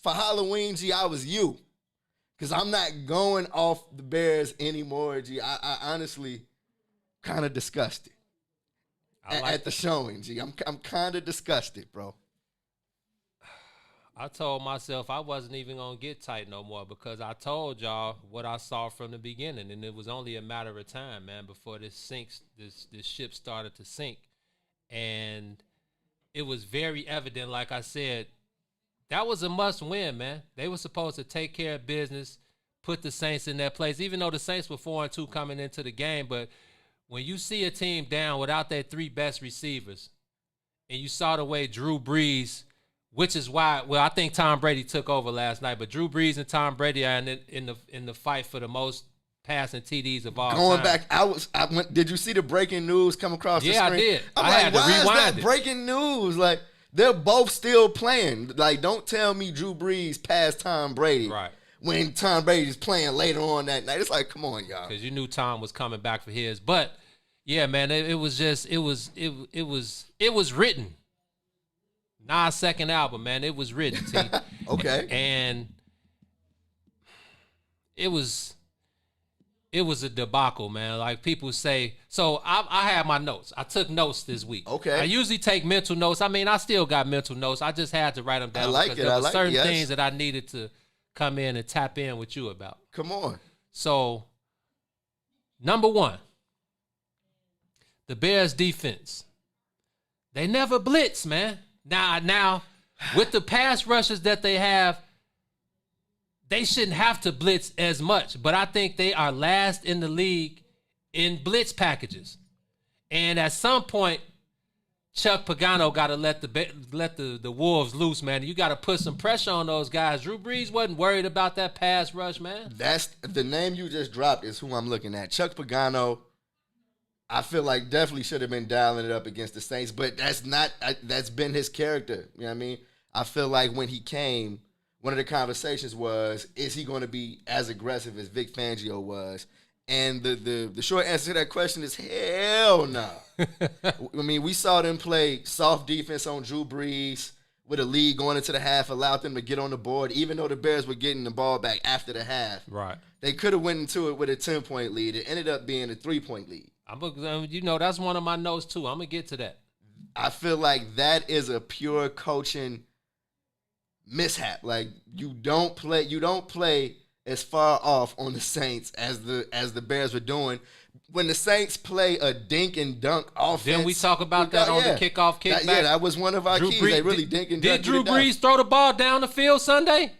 For Halloween, G, I was you. Because I'm not going off the Bears anymore, G. I honestly kind of disgusted at the showing, G. I'm kind of disgusted, bro. I told myself I wasn't even going to get tight no more because I told y'all what I saw from the beginning, and it was only a matter of time, man, before this ship started to sink. And it was very evident, like I said, that was a must-win, man. They were supposed to take care of business, put the Saints in their place, even though the Saints were 4-2 coming into the game. But when you see a team down without their 3 best receivers, and you saw the way Drew Brees, which is why, well, I think Tom Brady took over last night, but Drew Brees and Tom Brady are in the fight for the most passing TDs of all Going time. back, did you see the breaking news come across the screen? Yeah, I did. I had to rewind why is that breaking news? Like, they're both still playing. Like, don't tell me Drew Brees passed Tom Brady. Right. When Tom Brady's playing later on that night. It's like, come on, y'all. Because you knew Tom was coming back for his. But, yeah, man, it was written. Nas' second album, man, it was written, T. Okay. And it was a debacle, man. Like people say. So I had my notes. I took notes this week. Okay. I usually take mental notes. I mean, I still got mental notes. I just had to write them down. I like because it. there I were like certain it. Yes. things that I needed to come in and tap in with you about. Come on. So, number 1, the Bears defense. They never blitz, man. Now, with the pass rushes that they have, they shouldn't have to blitz as much. But I think they are last in the league in blitz packages. And at some point, Chuck Pagano got to let the Wolves loose, man. You got to put some pressure on those guys. Drew Brees wasn't worried about that pass rush, man. That's the name you just dropped is who I'm looking at. Chuck Pagano, I feel like definitely should have been dialing it up against the Saints, but that's been his character. You know what I mean? I feel like when he came, one of the conversations was, is he going to be as aggressive as Vic Fangio was? And the short answer to that question is hell no. I mean, we saw them play soft defense on Drew Brees with a lead going into the half, allowed them to get on the board, even though the Bears were getting the ball back after the half. Right. They could have went into it with a 10-point lead. It ended up being a 3-point lead. That's one of my notes too. I'm gonna get to that. I feel like that is a pure coaching mishap. Like you don't play as far off on the Saints as the Bears were doing. When the Saints play a dink and dunk offense, Then we talk about that on the kickoff kickback. That was one of our keys. They really dink and dunk. Did Drew Brees throw the ball down the field Sunday?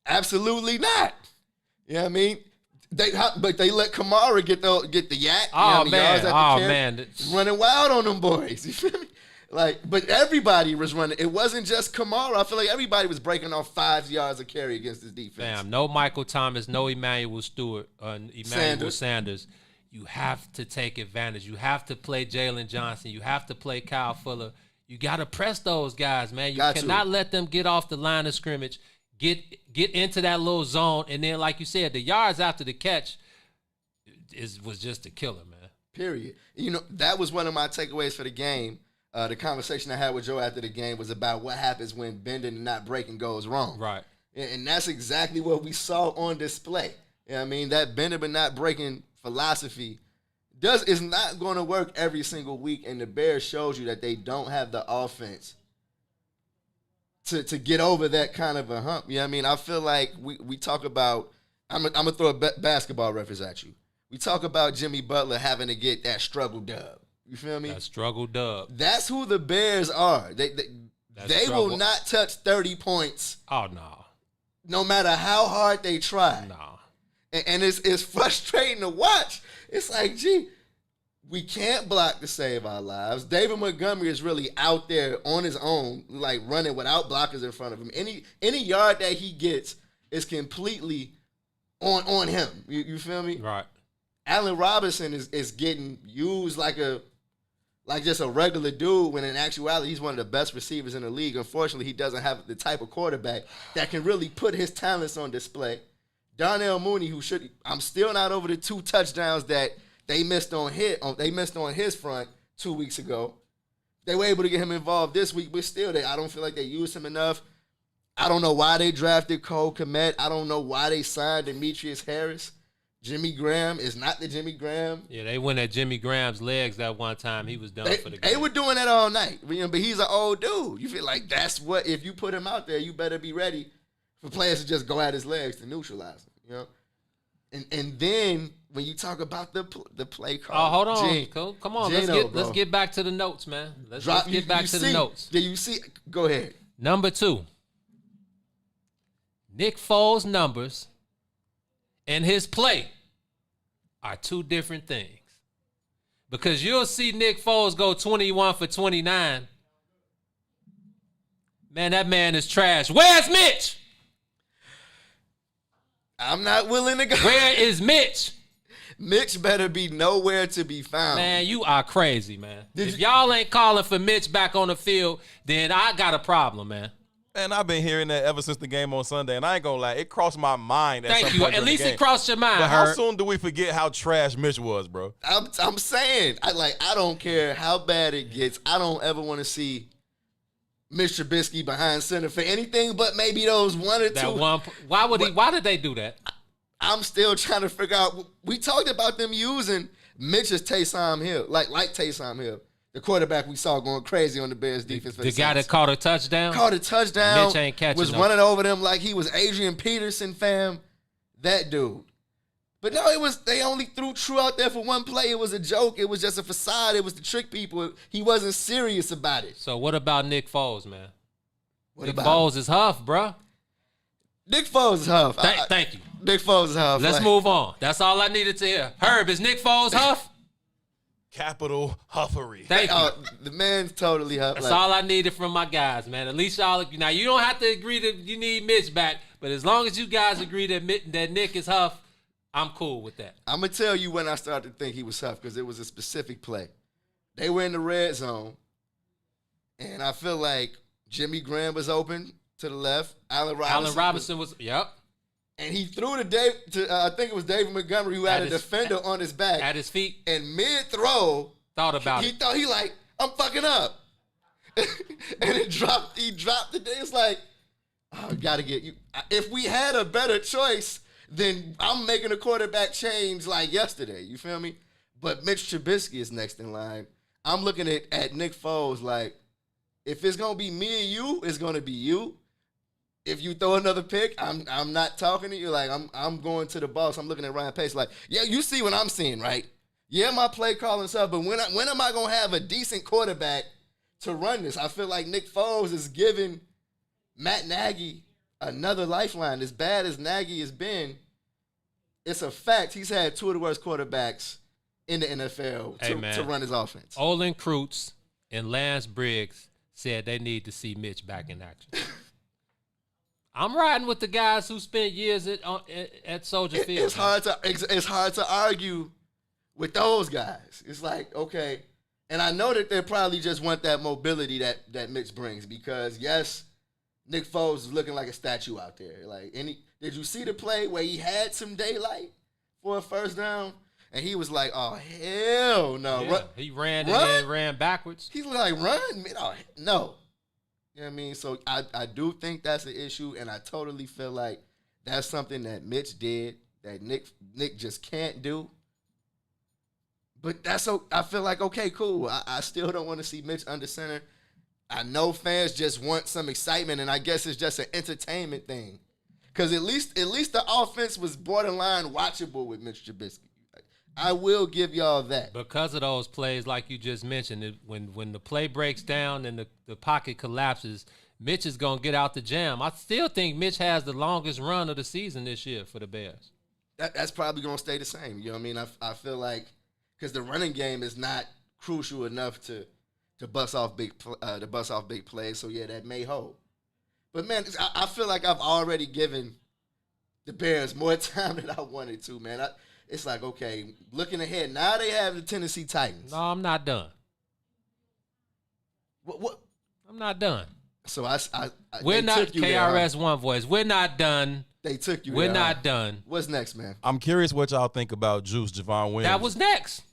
Absolutely not. You know what I mean? But they let Kamara get the yak. Oh, you know, man. yards at the carry, running wild on them boys. You feel me? But everybody was running. It wasn't just Kamara. I feel like everybody was breaking off 5 yards of carry against this defense. Bam. No Michael Thomas, no Emmanuel Sanders. You have to take advantage. You have to play Jalen Johnson. You have to play Kyle Fuller. You got to press those guys, man. You cannot let them get off the line of scrimmage. Get into that little zone, and then, like you said, the yards after the catch was just a killer, man. Period. You know, that was one of my takeaways for the game. The conversation I had with Joe after the game was about what happens when bending and not breaking goes wrong. Right. And that's exactly what we saw on display. You know what I mean? That bending but not breaking philosophy is not going to work every single week, and the Bears shows you that they don't have the offense to get over that kind of a hump. You know what I mean? I feel like we talk about – I'm going to throw a basketball reference at you. We talk about Jimmy Butler having to get that struggle dub. You feel me? That struggle dub. That's who the Bears are. They will not touch 30 points. Oh, no. No matter how hard they try. No. And it's frustrating to watch. It's like, gee, we can't block to save our lives. David Montgomery is really out there on his own, like running without blockers in front of him. Any yard that he gets is completely on him. You feel me? Right. Allen Robinson is getting used like just a regular dude, when in actuality he's one of the best receivers in the league. Unfortunately, he doesn't have the type of quarterback that can really put his talents on display. Darnell Mooney, I'm still not over the 2 touchdowns that they missed on his front 2 weeks ago. They were able to get him involved this week, but still, I don't feel like they used him enough. I don't know why they drafted Cole Kmet. I don't know why they signed Demetrius Harris. Jimmy Graham is not the Jimmy Graham. Yeah, they went at Jimmy Graham's legs that one time. He was done for the game. They were doing that all night. But he's an old dude. You feel like that's what, if you put him out there, you better be ready for players to just go at his legs to neutralize him. And then when you talk about the play call. Oh, hold on. Come on. Let's get back to the notes, man. Let's get back to the notes. Yeah, you see. Go ahead. Number 2. Nick Foles' numbers and his play are two different things. Because you'll see Nick Foles go 21 for 29. Man, that man is trash. Where's Mitch? I'm not willing to go. Where is Mitch? Mitch better be nowhere to be found. Man, you are crazy, man. If y'all ain't calling for Mitch back on the field, then I got a problem, man. And I've been hearing that ever since the game on Sunday, and I ain't gonna lie, it crossed my mind. Thank you. At least it crossed your mind. But how soon do we forget how trash Mitch was, bro? I'm saying, I don't care how bad it gets. I don't ever want to see Mitch Trubisky behind center for anything but maybe those one or two. Why did they do that? I'm still trying to figure out. We talked about them using Mitch as Taysom Hill, like Taysom Hill. The quarterback we saw going crazy on the Bears defense. The guy that caught a touchdown? Caught a touchdown. Mitch ain't catching was running over them like he was Adrian Peterson, fam. That dude. But no, they only threw True out there for one play. It was a joke. It was just a facade. It was to trick people. He wasn't serious about it. So what about Nick Foles, man? Nick Foles is huff, bro. Nick Foles is huff. Thank you. Nick Foles is huff. Let's move on. That's all I needed to hear. Herb, is Nick Foles huff? Capital huffery. Thank you. The man's totally huff. That's all I needed from my guys, man. At least y'all. Now you don't have to agree that you need Mitch back, but as long as you guys agree that Nick is huff, I'm cool with that. I'm gonna tell you when I started to think he was huff because it was a specific play. They were in the red zone, and I feel like Jimmy Graham was open to the left. Allen Robinson was. Yep. And he threw I think it was David Montgomery who had a defender on his back. At his feet. And mid-throw, he thought he like, I'm fucking up. And he dropped the day. It's like, oh, gotta get you. If we had a better choice, then I'm making a quarterback change like yesterday. You feel me? But Mitch Trubisky is next in line. I'm looking at Nick Foles like, if it's gonna be me and you, it's gonna be you. If you throw another pick, I'm not talking to you. Like, I'm going to the boss. I'm looking at Ryan Pace like, yeah, you see what I'm seeing, right? Yeah, my play calling stuff, but when am I going to have a decent quarterback to run this? I feel like Nick Foles is giving Matt Nagy another lifeline. As bad as Nagy has been, it's a fact he's had two of the worst quarterbacks in the NFL to run his offense. Olin Kreutz and Lance Briggs said they need to see Mitch back in action. I'm riding with the guys who spent years at Soldier Field. It's hard to argue with those guys. It's like, okay, and I know that they probably just want that mobility that Mitch brings because yes, Nick Foles is looking like a statue out there. Like, did you see the play where he had some daylight for a first down and he was like, oh hell no, yeah, he ran and then ran backwards. He's like, run, no. You know what I mean? So I do think that's an issue, and I totally feel like that's something that Mitch did that Nick just can't do. But I feel like, okay, cool. I still don't want to see Mitch under center. I know fans just want some excitement, and I guess it's just an entertainment thing. Because at least the offense was borderline watchable with Mitch Trubisky. I will give y'all that. Because of those plays, like you just mentioned, when the play breaks down and the pocket collapses, Mitch is going to get out the jam. I still think Mitch has the longest run of the season this year for the Bears. That's probably going to stay the same. You know what I mean? I feel like because the running game is not crucial enough to bust off big plays. So, yeah, that may hold. But, man, I feel like I've already given the Bears more time than I wanted to, man. It's like, okay, looking ahead, now they have the Tennessee Titans. No, I'm not done. What? I'm not done. So we're not KRS One voice. We're not done. They took you. We're not done. What's next, man? I'm curious what y'all think about Juice Javon Williams. That was next.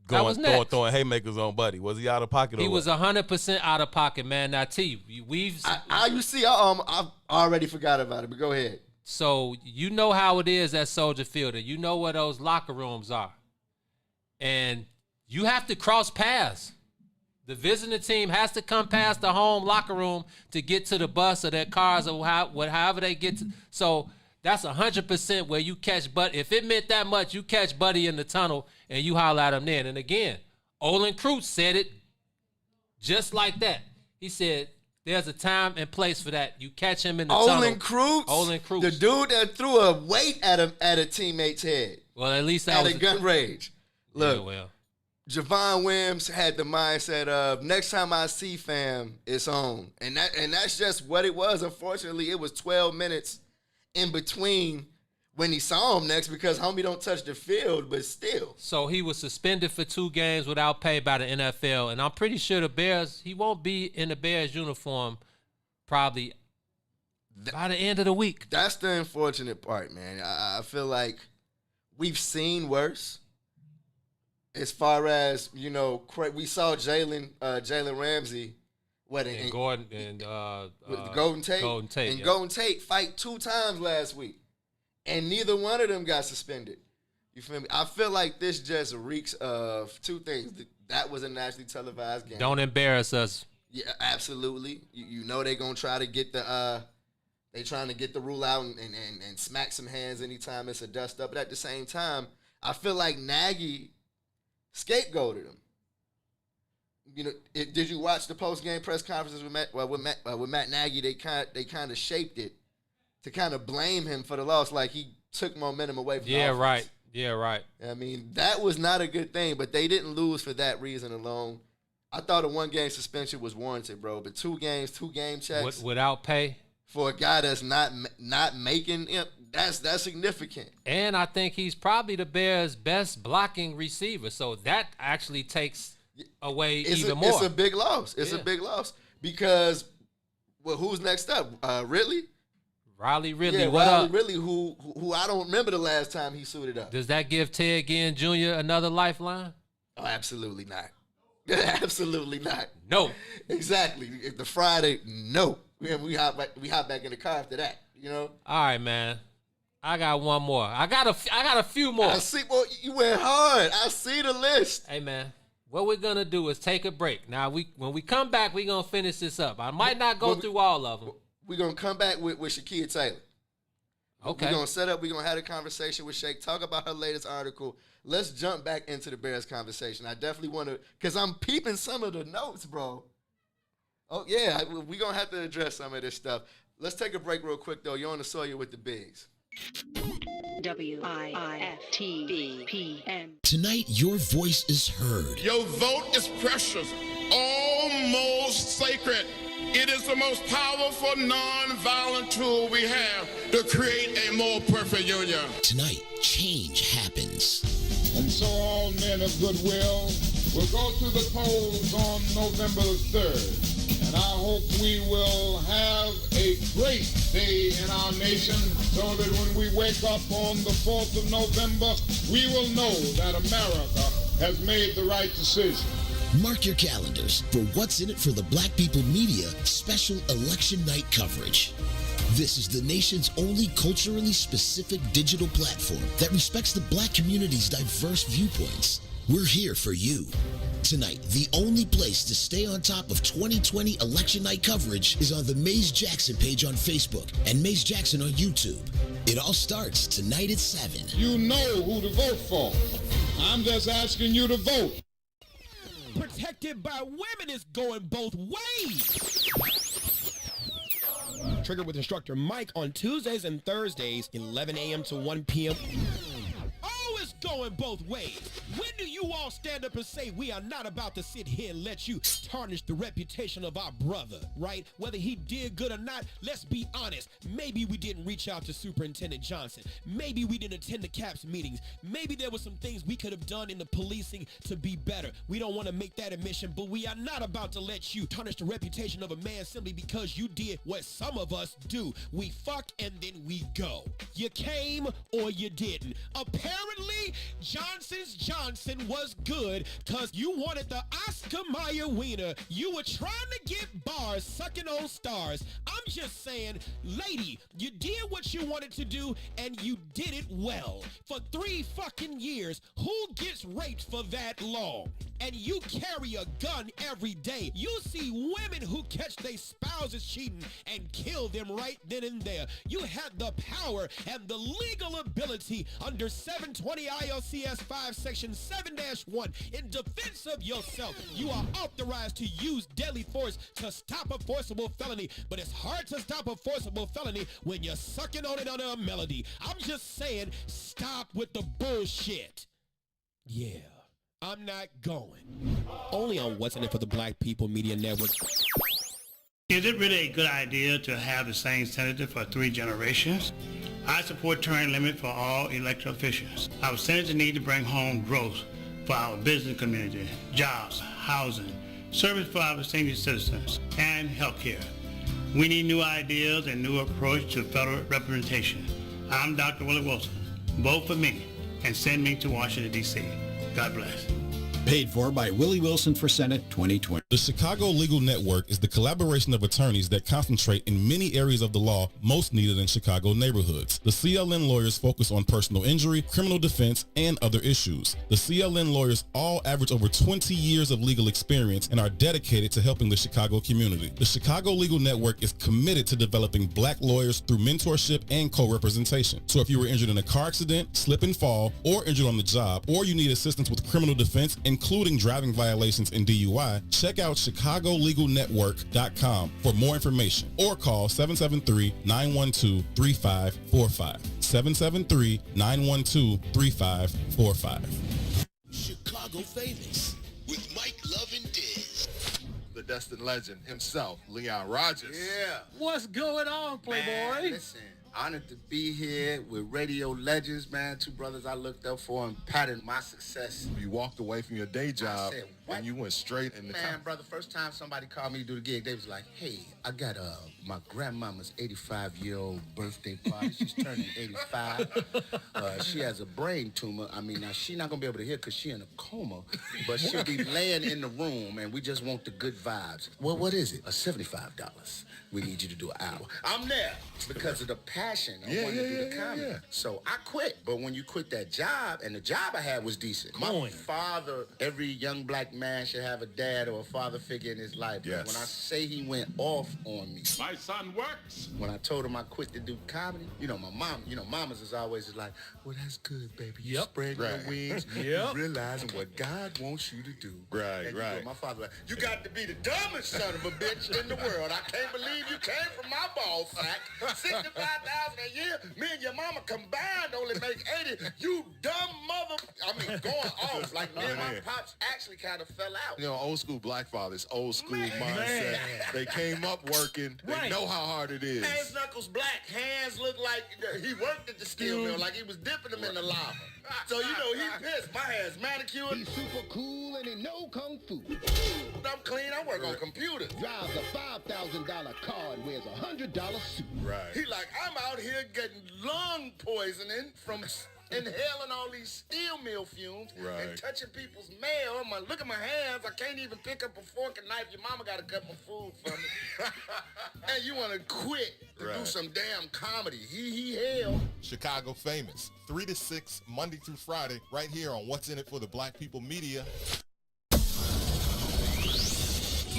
throwing haymakers on Buddy. Was he out of pocket? He was 100% out of pocket, man. Now, T, I already forgot about it, but go ahead. So you know how it is at Soldier Field, and you know where those locker rooms are, and you have to cross paths. The visiting team has to come past the home locker room to get to the bus or their cars or however they get to. So that's 100% where you catch Buddy. If it meant that much, you catch Buddy in the tunnel and you holler at him then. And again, Olin Kreutz said it just like that. He said, there's a time and place for that. You catch him in the tunnel. Olin Kreutz, the dude that threw a weight at a teammate's head. Well, at least that at was a gun range. Look, yeah, well. Javon Wims had the mindset of next time I see fam, it's on, and that's just what it was. Unfortunately, it was 12 minutes in between when he saw him next because homie don't touch the field, but still. So he was suspended for 2 games without pay by the NFL, and I'm pretty sure the Bears, he won't be in the Bears uniform probably by the end of the week. That's the unfortunate part, man. I feel like we've seen worse. As far as, you know, we saw Jalen Ramsey, and Gordon and Golden Tate. And Golden Tate fight 2 times last week. And neither one of them got suspended. You feel me? I feel like this just reeks of 2 things. That was a nationally televised game. Don't embarrass us. Yeah, absolutely. You know they're gonna try to get the trying to get the rule out and smack some hands anytime it's a dust up. But at the same time, I feel like Nagy scapegoated him. You know, did you watch the post game press conferences with Matt Nagy? They kind of shaped it to kind of blame him for the loss, like he took momentum away from the offense. Yeah, right. I mean, that was not a good thing, but they didn't lose for that reason alone. I thought a 1-game suspension was warranted, bro, but 2 games, 2 game checks without pay for a guy that's not making it, that's significant. And I think he's probably the Bears' best blocking receiver, so that actually takes away even more. It's a big loss. It's a big loss because, well, who's next up? Ridley. Riley Ridley, yeah, what Riley up? Ridley, who I don't remember the last time he suited up. Does that give Ted Ginn Jr. another lifeline? Oh, absolutely not. Absolutely not. No. Exactly. If the Friday, no. We hop back in the car after that. You know. All right, man. I got one more. I got a few more. I see. Well, you went hard. I see the list. Hey, man. What we're gonna do is take a break. Now, when we come back, we're gonna finish this up. I might not go through all of them. We're going to come back with Shakia Taylor. Okay. We're going to set up. We're going to have a conversation with Shake, talk about her latest article. Let's jump back into the Bears conversation. I definitely want to, because I'm peeping some of the notes, bro. Oh, yeah. We're going to have to address some of this stuff. Let's take a break real quick, though. You're on the Sawyer with the Bigs. WIFTBPM. Tonight, your voice is heard. Your vote is precious, almost sacred. It is the most powerful non-violent tool we have to create a more perfect union. Tonight, change happens. And so all men of goodwill will go to the polls on November the 3rd. And I hope we will have a great day in our nation so that when we wake up on the 4th of November, we will know that America has made the right decision. Mark your calendars for What's in It for the Black People Media special election night coverage. This is the nation's only culturally specific digital platform that respects the black community's diverse viewpoints. We're here for you. Tonight, the only place to stay on top of 2020 election night coverage is on the Maze Jackson page on Facebook and Maze Jackson on YouTube. It all starts tonight at 7. You know who to vote for. I'm just asking you to vote. Protected by women is going both ways. Trigger with instructor Mike on Tuesdays and Thursdays, 11 a.m. to 1 p.m. Oh, it's going both ways. When do you all stand up and say we are not about to sit here and let you tarnish the reputation of our brother, right? Whether he did good or not, let's be honest. Maybe we didn't reach out to Superintendent Johnson. Maybe we didn't attend the CAPS meetings. Maybe there were some things we could have done in the policing to be better. We don't want to make that admission, but we are not about to let you tarnish the reputation of a man simply because you did what some of us do. We fuck and then we go. You came or you didn't. Apparently, Johnson was good because you wanted the Oscar Mayer wiener. You were trying to get bars sucking on stars. I'm just saying, lady, you did what you wanted to do and you did it well. For 3 fucking years, who gets raped for that long? And you carry a gun every day. You see women who catch their spouses cheating and kill them right then and there. You had the power and the legal ability under 720 ILCS 5 section 7-1 in defense of yourself. You are authorized to use deadly force to stop a forcible felony, but it's hard to stop a forcible felony when you're sucking on it under a melody. I'm just saying, stop with the bullshit. Yeah, I'm not going. Only on What's in It for the Black People Media Network. Is it really a good idea to have the same senator for 3 generations? I support term limit for all elected officials. Our senators need to bring home growth for our business community, jobs, housing, service for our senior citizens, and health care. We need new ideas and new approach to federal representation. I'm Dr. Willie Wilson. Vote for me and send me to Washington, D.C. God bless. Paid for by Willie Wilson for Senate 2020. The Chicago Legal Network is the collaboration of attorneys that concentrate in many areas of the law most needed in Chicago neighborhoods. The CLN lawyers focus on personal injury, criminal defense, and other issues. The CLN lawyers all average over 20 years of legal experience and are dedicated to helping the Chicago community. The Chicago Legal Network is committed to developing black lawyers through mentorship and co-representation. So if you were injured in a car accident, slip and fall, or injured on the job, or you need assistance with criminal defense, including driving violations and DUI, check out ChicagoLegalNetwork.com for more information or call 773-912-3545. 773-912-3545. Chicago Famous with Mike Love and Diz. The destined legend himself, Leon Rogers. Yeah. What's going on, Playboy? Man, listen, honored to be here with radio legends, man. 2 brothers I looked up for and patterned my success. You walked away from your day job and you went straight in the Man, brother, first time somebody called me to do the gig, they was like, hey, I got my grandmama's 85-year-old birthday party. She's turning 85. She has a brain tumor. I mean, now she's not going to be able to hear because she's in a coma, but she'll be laying in the room, and we just want the good vibes. Well, what is it? $75. We need you to do an hour. I'm there because of the passion. I wanted to do the comedy. So I quit. But when you quit that job, and the job I had was decent. My father, every young black man should have a dad or a father figure in his life. Yes. When I say he went off on me. My son works. When I told him I quit to do comedy, my mom, mamas is always like, well, that's good, baby. You spread your wings. You realizing what God wants you to do. Right. My father like, you got to be the dumbest son of a bitch in the world. I can't believe you came from my ball sack. $65,000 a year. Me and your mama combined only make 80. You dumb mother. I mean, going off. Like, me and my pops actually kind of fell out. Old school black fathers, old school mindset. They came up working. They know how hard it is. Hands knuckles black. Hands look like he worked at the steel mill, like he was dipping them in the lava. So, he pissed. My hands manicured. He's super cool and he know kung fu. I'm clean. I work on computers. Drives a $5,000 car and wears a $100 suit. Right. He like, I'm out here getting lung poisoning from inhaling all these steel mill fumes and touching people's mail. Look at my hands. I can't even pick up a fork and knife. Your mama got to cut my food for me. And you want to quit to do some damn comedy. He hell. Chicago Famous, 3 to 6, Monday through Friday, right here on What's in It for the Black People Media.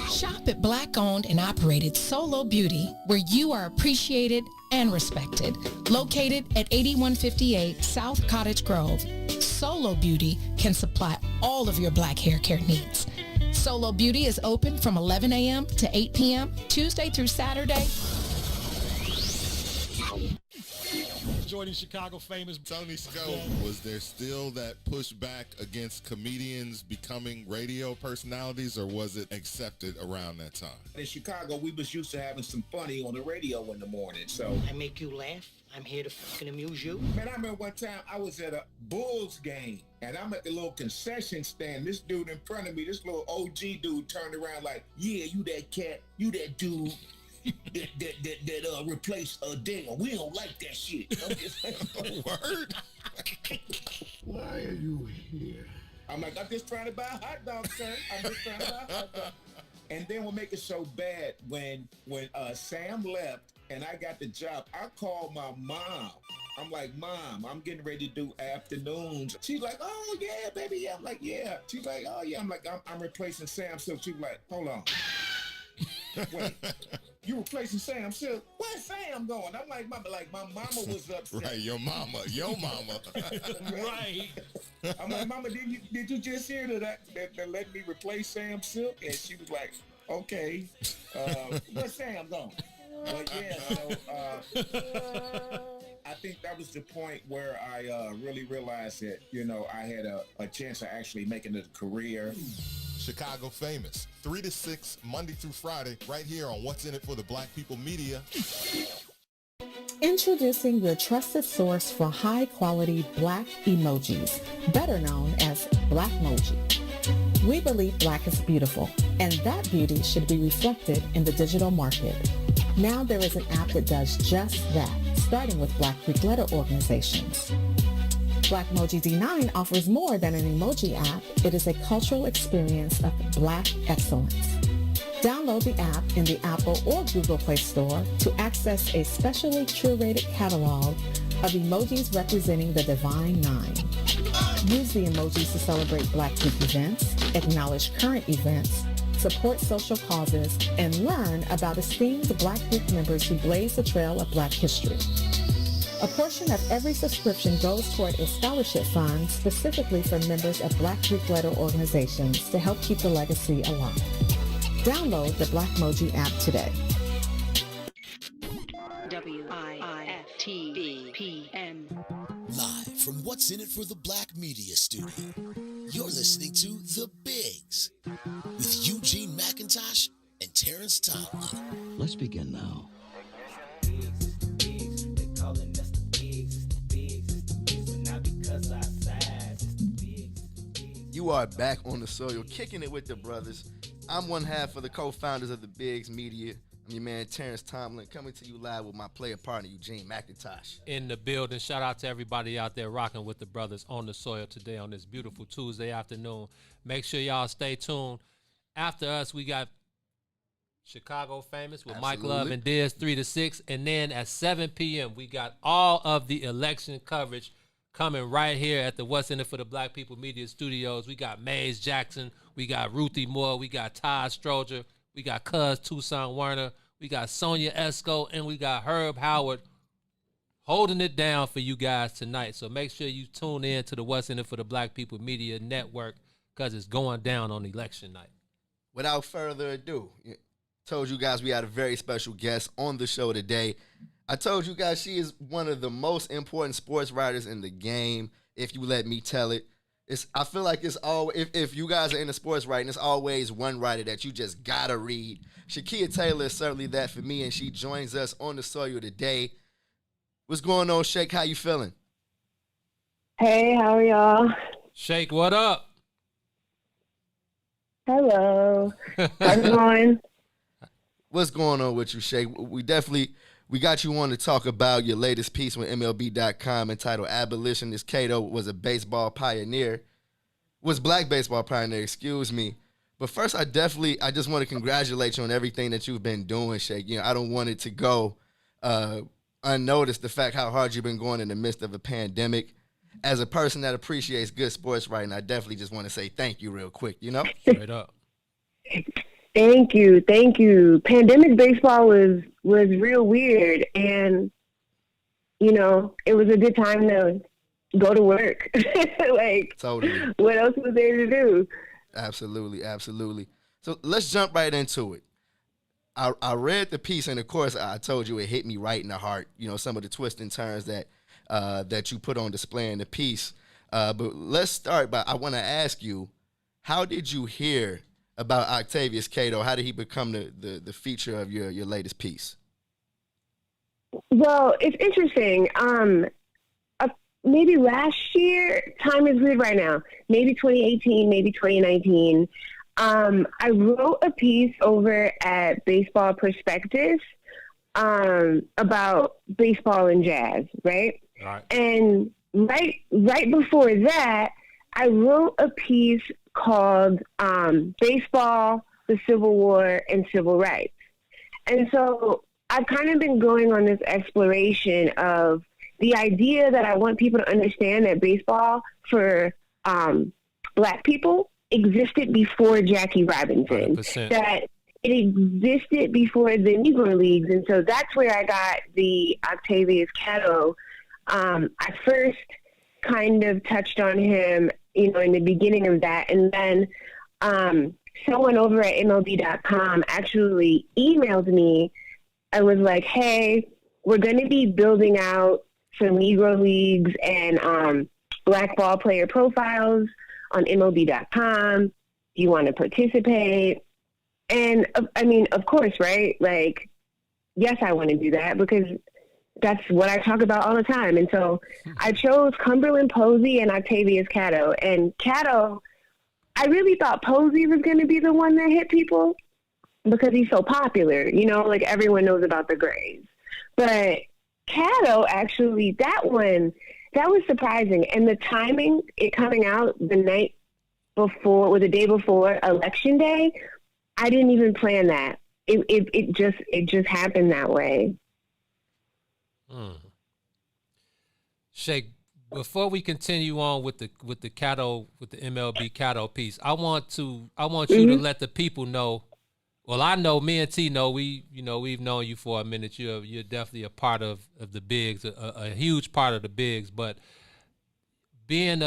Shop at Black-owned and operated Solo Beauty, where you are appreciated and respected. Located at 8158 South Cottage Grove, Solo Beauty can supply all of your black hair care needs. Solo Beauty is open from 11 a.m. to 8 p.m., Tuesday through Saturday. Joining Chicago Famous. Tony Sco, was there still that pushback against comedians becoming radio personalities, or was it accepted around that time? In Chicago, we was used to having some funny on the radio in the morning, so. I make you laugh. I'm here to fucking amuse you. Man, I remember one time I was at a Bulls game, and I'm at the little concession stand. This dude in front of me, this little OG dude turned around like, yeah, you that cat, you that dude. that replaced Dale. We don't like that shit. I'm just saying. Word. Why are you here? I'm like, I'm just trying to buy a hot dog, sir. I'm just trying to buy a hot dog. And then what make it so bad when Sam left and I got the job, I called my mom. I'm like, Mom, I'm getting ready to do afternoons. She's like, oh yeah, baby, yeah. I'm like, yeah. She's like, oh yeah. I'm like, I'm replacing Sam Silk. She's like, hold on. Wait, you replacing Sam Silk? Where's Sam going? I'm like, my mama was upset. Right, your mama. Right. I'm like, Mama, did you just hear that let me replace Sam Silk? And she was like, okay. Where's Sam going? But yeah, so I think that was the point where I really realized that, I had a chance of actually making it a career. Chicago Famous, 3 to 6, Monday through Friday, right here on What's in It for the Black People Media. Introducing your trusted source for high-quality Black emojis, better known as Blackmoji. We believe Black is beautiful, and that beauty should be reflected in the digital market. Now there is an app that does just that, starting with Black Greek letter organizations. Blackmoji D9 offers more than an emoji app. It is a cultural experience of Black excellence. Download the app in the Apple or Google Play Store to access a specially curated catalog of emojis representing the Divine Nine. Use the emojis to celebrate Black Greek events, acknowledge current events, support social causes, and learn about esteemed Black Greek members who blaze the trail of Black history. A portion of every subscription goes toward a scholarship fund specifically for members of Black Greek letter organizations to help keep the legacy alive. Download the Blackmoji app today. WIFTBPM. Live from What's in It for the Black Media Studio, you're listening to The Bigs with Eugene McIntosh and Terrence Tomlin. Let's begin now. You are back on the soil, kicking it with the brothers. I'm one half of the co-founders of the Bigs Media. I'm your man, Terrence Tomlin, coming to you live with my player partner, Eugene McIntosh. In the building. Shout out to everybody out there rocking with the brothers on the soil today on this beautiful Tuesday afternoon. Make sure y'all stay tuned. After us, we got Chicago Famous with Mike Love and Diz 3 to 6. And then at 7 p.m., we got all of the election coverage coming right here at the What's in It for the Black People Media Studios. We got Maze Jackson, we got Ruthie Moore, we got Todd Stroger, we got Cuz Tucson Werner, we got Sonia Esco, and we got Herb Howard holding it down for you guys tonight. So make sure you tune in to the What's in It for the Black People Media Network because it's going down on election night. Without further ado, told you guys we had a very special guest on the show today. I told you guys she is one of the most important sports writers in the game, if you let me tell it. I feel like it's always, if you guys are into sports writing, it's always one writer that you just gotta read. Shakia Taylor is certainly that for me, and she joins us on the soil today. What's going on, Shake? How you feeling? Hey, how are y'all? Shake, what up? Hello. How's it going? What's going on with you, Shake? We got you on to talk about your latest piece with MLB.com entitled Abolitionist Cato was Black baseball pioneer, excuse me. But first, I just want to congratulate you on everything that you've been doing, Shake. I don't want it to go unnoticed, the fact how hard you've been going in the midst of a pandemic. As a person that appreciates good sports writing, I definitely just want to say thank you real quick, Straight up. Thank you. Pandemic baseball was real weird, and it was a good time to go to work. Totally. What else was there to do? Absolutely. So let's jump right into it. I read the piece, and of course, I told you it hit me right in the heart. Some of the twists and turns that you put on display in the piece. But let's start by, I want to ask you, how did you hear about Octavius Cato? How did he become the feature of your latest piece? Well, it's interesting. Maybe last year, time is weird right now. Maybe 2018, maybe 2019. I wrote a piece over at Baseball Perspectives, about baseball and jazz, right? Right. And right before that, I wrote a piece called Baseball, the Civil War, and Civil Rights. And so I've kind of been going on this exploration of the idea that I want people to understand that baseball for Black people existed before Jackie Robinson, 100%. that it existed before the Negro Leagues. And so that's where I got the Octavius Catto. I first kind of touched on him, in the beginning of that. And then someone over at MLB.com actually emailed me and was like, hey, we're going to be building out some Negro Leagues and Black ball player profiles on MLB.com. Do you want to participate? And of course, right? Like, yes, I want to do that because that's what I talk about all the time. And so I chose Cumberland Posey and Octavius Catto. And Catto, I really thought Posey was going to be the one that hit people because he's so popular, like everyone knows about the Grays. But Catto, actually, that was surprising. And the timing, it coming out the night before, or the day before Election Day, I didn't even plan that. It just happened that way. Shake, before we continue on with the MLB Catto piece, I want you to let the people know. Well, I know me and T know we've known you for a minute. You're definitely a part of the Bigs, a huge part of the Bigs. But being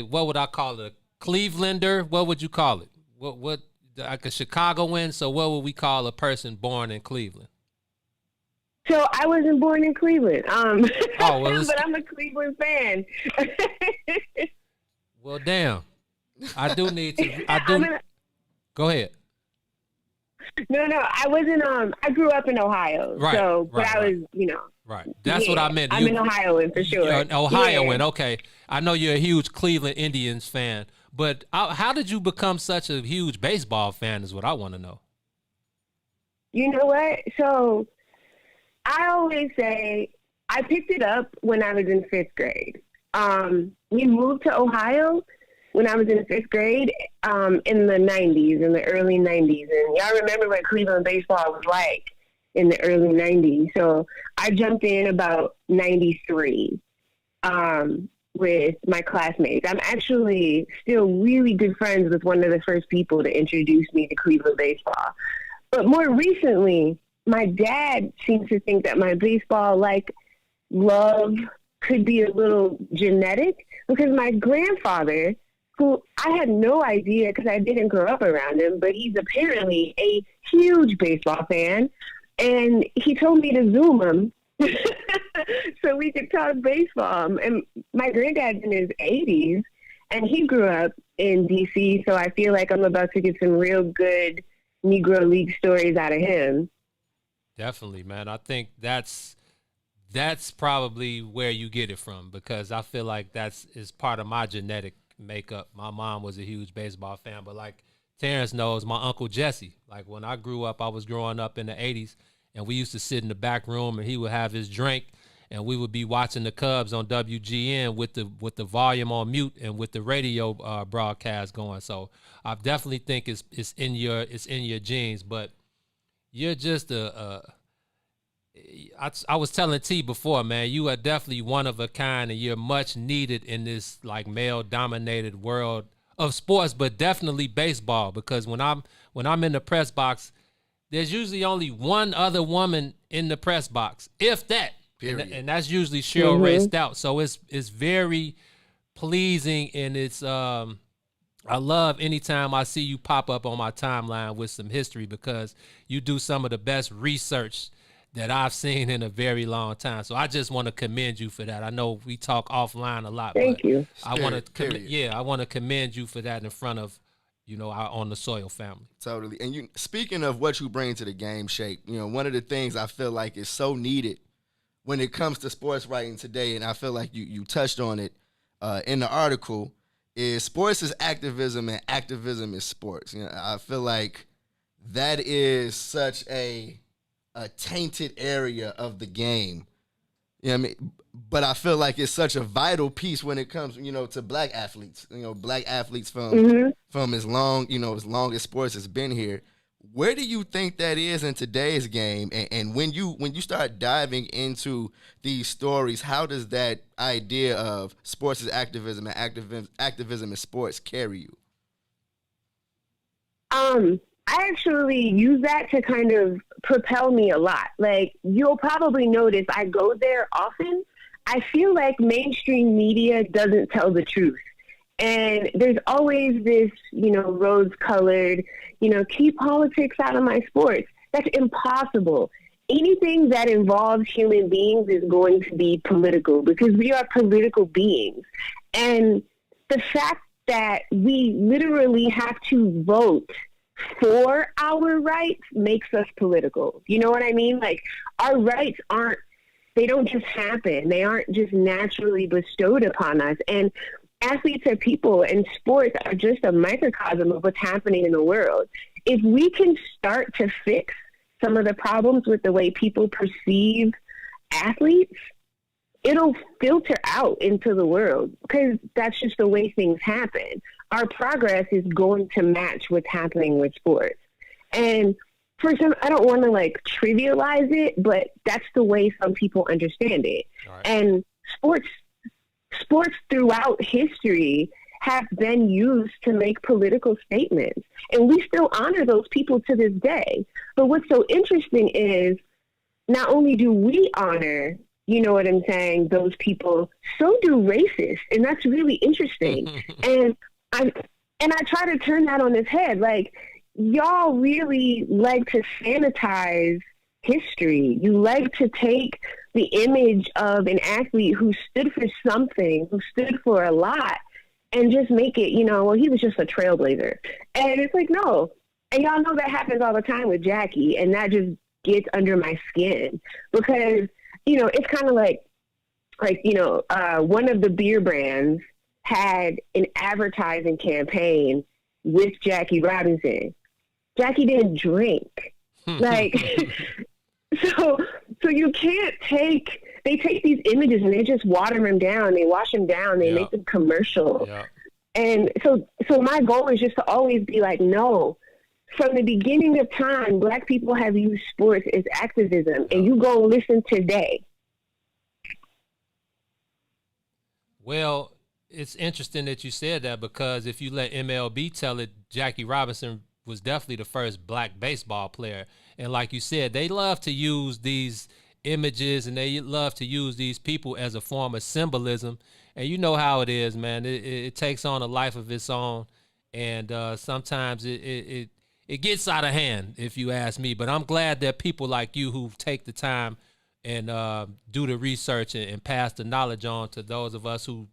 what would I call it? A Clevelander? What would you call it? What like a Chicagoan? So what would we call a person born in Cleveland? So I wasn't born in Cleveland, but I'm a Cleveland fan. Well, damn. I do need to. Go ahead. No, I wasn't. I grew up in Ohio, right? So, but right, I was, Right. That's what I meant. I'm an Ohioan for sure. You're an Ohioan, yeah. Okay. I know you're a huge Cleveland Indians fan, but how did you become such a huge baseball fan? Is what I want to know. You know what? So I always say I picked it up when I was in 5th grade. We moved to Ohio when I was in 5th grade in the 90s, in the early 90s. And y'all remember what Cleveland baseball was like in the early 90s. So I jumped in about 93 with my classmates. I'm actually still really good friends with one of the first people to introduce me to Cleveland baseball. But more recently, my dad seems to think that my baseball love could be a little genetic because my grandfather, who I had no idea because I didn't grow up around him, but he's apparently a huge baseball fan, and he told me to Zoom him so we could talk baseball. And my granddad's in his 80s, and he grew up in D.C., so I feel like I'm about to get some real good Negro League stories out of him. Definitely, man. I think that's probably where you get it from because I feel like is part of my genetic makeup. My mom was a huge baseball fan, but like Terrence knows, my Uncle Jesse, like when I grew up, I was growing up in the 80s, and we used to sit in the back room, and he would have his drink, and we would be watching the Cubs on WGN with the volume on mute and with the radio broadcast going. So I definitely think it's in your genes, but you're just I was telling T before, man, you are definitely one of a kind, and you're much needed in this like male dominated world of sports, but definitely baseball, because when I'm in the press box, there's usually only one other woman in the press box, if that. And that's usually Cheryl Ray Stout. So it's very pleasing, and it's I love anytime I see you pop up on my timeline with some history, because you do some of the best research that I've seen in a very long time. So I just want to commend you for that. I know we talk offline a lot. Thank you. I want to commend you for that in front of, our On the Soil family. Totally. And speaking of what you bring to the game, Shake, one of the things I feel like is so needed when it comes to sports writing today, and I feel like you touched on it in the article, is sports is activism and activism is sports. I feel like that is such a a tainted area of the game. You know what I mean? But I feel like it's such a vital piece when it comes, to black athletes. Black athletes from as long as sports has been here. Where do you think that is in today's game? And when you start diving into these stories, how does that idea of sports as activism and activism in sports carry you? I actually use that to kind of propel me a lot. Like, you'll probably notice I go there often. I feel like mainstream media doesn't tell the truth. And there's always this, rose-colored, keep politics out of my sports. That's impossible. Anything that involves human beings is going to be political because we are political beings. And the fact that we literally have to vote for our rights makes us political. You know what I mean? Like, our rights they don't just happen. They aren't just naturally bestowed upon us. And athletes are people, and sports are just a microcosm of what's happening in the world. If we can start to fix some of the problems with the way people perceive athletes, it'll filter out into the world because that's just the way things happen. Our progress is going to match what's happening with sports. And for some, I don't want to trivialize it, but that's the way some people understand it. Right. And sports throughout history have been used to make political statements. And we still honor those people to this day. But what's so interesting is not only do we honor, you know what I'm saying, those people, so do racists. And that's really interesting. and I try to turn that on its head. Like, y'all really like to sanitize history. You like to take the image of an athlete who stood for something, who stood for a lot, and just make it, well, he was just a trailblazer. And it's like, no. And y'all know that happens all the time with Jackie, and that just gets under my skin because, it's kind of like, one of the beer brands had an advertising campaign with Jackie Robinson. Jackie didn't drink. So you can't they take these images and they just water them down. They wash them down. They make them commercial. Yeah. And so my goal is just to always be like, no, from the beginning of time, Black people have used sports as activism, and you go listen today. Well, it's interesting that you said that because if you let MLB tell it, Jackie Robinson was definitely the first Black baseball player. And like you said, they love to use these images and they love to use these people as a form of symbolism. And you know how it is, man. It takes on a life of its own. And sometimes it gets out of hand, if you ask me. But I'm glad that people like you who take the time and do the research and pass the knowledge on to those of us who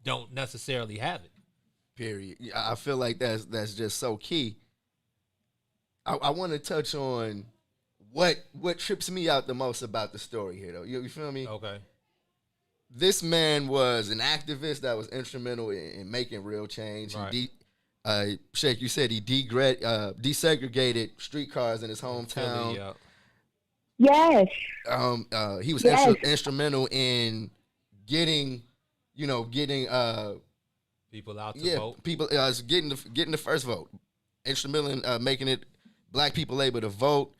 don't necessarily have it. Period. I feel like that's just so key. I want to touch on what trips me out the most about the story here, though. You feel me? Okay. This man was an activist that was instrumental in making real change. Right. Sheikh, you said he desegregated streetcars in his hometown. Philly, yes. He was instrumental in getting people out to vote. People getting the first vote. Instrumental in making it Black people able to vote.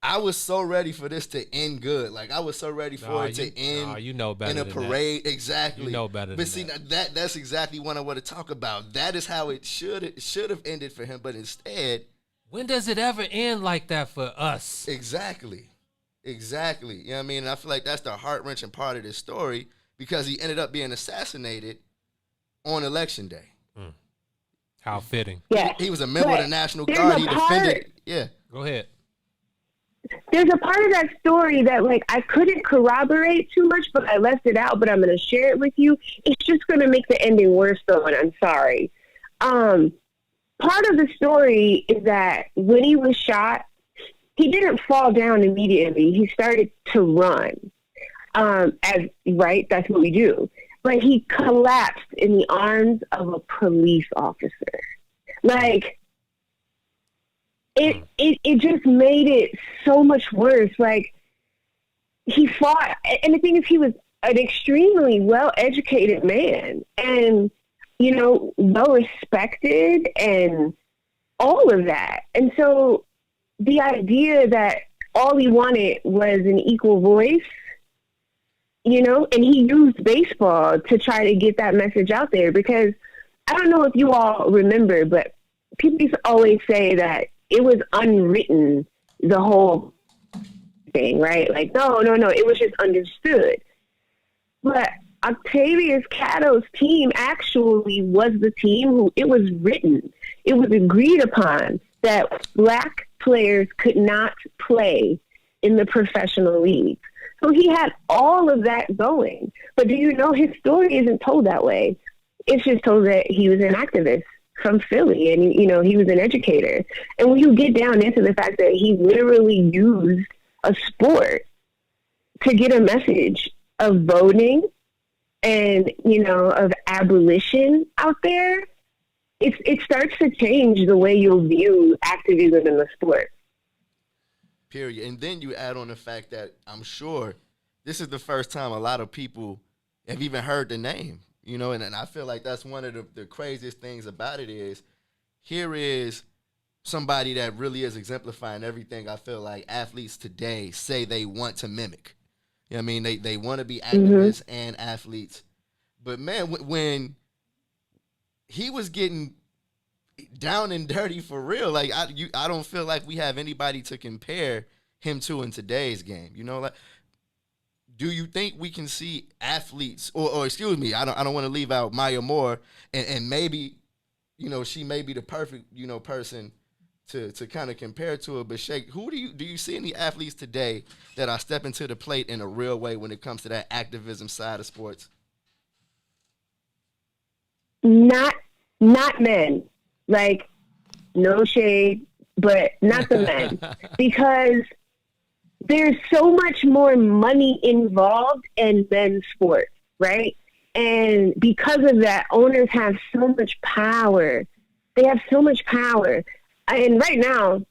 I was so ready for this to end good. Like, I was so ready for it to end you know better in a than parade. That. Exactly. You know better but than see, that's exactly what I want to talk about. That is how it should have ended for him. But instead, when does it ever end like that for us? Exactly. You know what I mean? And I feel like that's the heart-wrenching part of this story because he ended up being assassinated on Election Day. How fitting. Yeah. He was a member of the National Guard. He defended. Yeah. Go ahead. There's a part of that story that, I couldn't corroborate too much, but I left it out, but I'm going to share it with you. It's just going to make the ending worse, though, and I'm sorry. Part of the story is that when he was shot, he didn't fall down immediately. He started to run. That's what we do. But he collapsed in the arms of a police officer. it just made it so much worse. Like, he fought, and the thing is, he was an extremely well-educated man and, you know, well-respected and all of that. And so the idea that all he wanted was an equal voice, you know, and he used baseball to try to get that message out there, because I don't know if you all remember, but people used to always say that it was unwritten, the whole thing, right? Like, no, it was just understood. But Octavius Cato's team actually was the team who, it was written, it was agreed upon that black players could not play in the professional leagues. So he had all of that going. But do you know, his story isn't told that way. It's just told that he was an activist from Philly and, you know, he was an educator. And when you get down into the fact that he literally used a sport to get a message of voting and, you know, of abolition out there, it starts to change the way you'll view activism in the sport. Period. And then you add on the fact that I'm sure this is the first time a lot of people have even heard the name, you know, and I feel like that's one of the craziest things about it is here is somebody that really is exemplifying everything I feel like athletes today say they want to mimic. You know what I mean? They want to be activists and athletes. But, man, when he was getting down and dirty for real, like, I don't feel like we have anybody to compare him to in today's game. You know, like, do you think we can see athletes, or excuse me, I don't want to leave out Maya Moore, and maybe, you know, she may be the perfect, you know, person to kind of compare to her, but Shake, who do you see any athletes today that are stepping to the plate in a real way when it comes to that activism side of sports? Not men. Like, no shade, but not the men. Because there's so much more money involved in men's sports, right? And because of that, owners have so much power. They have so much power. And right now,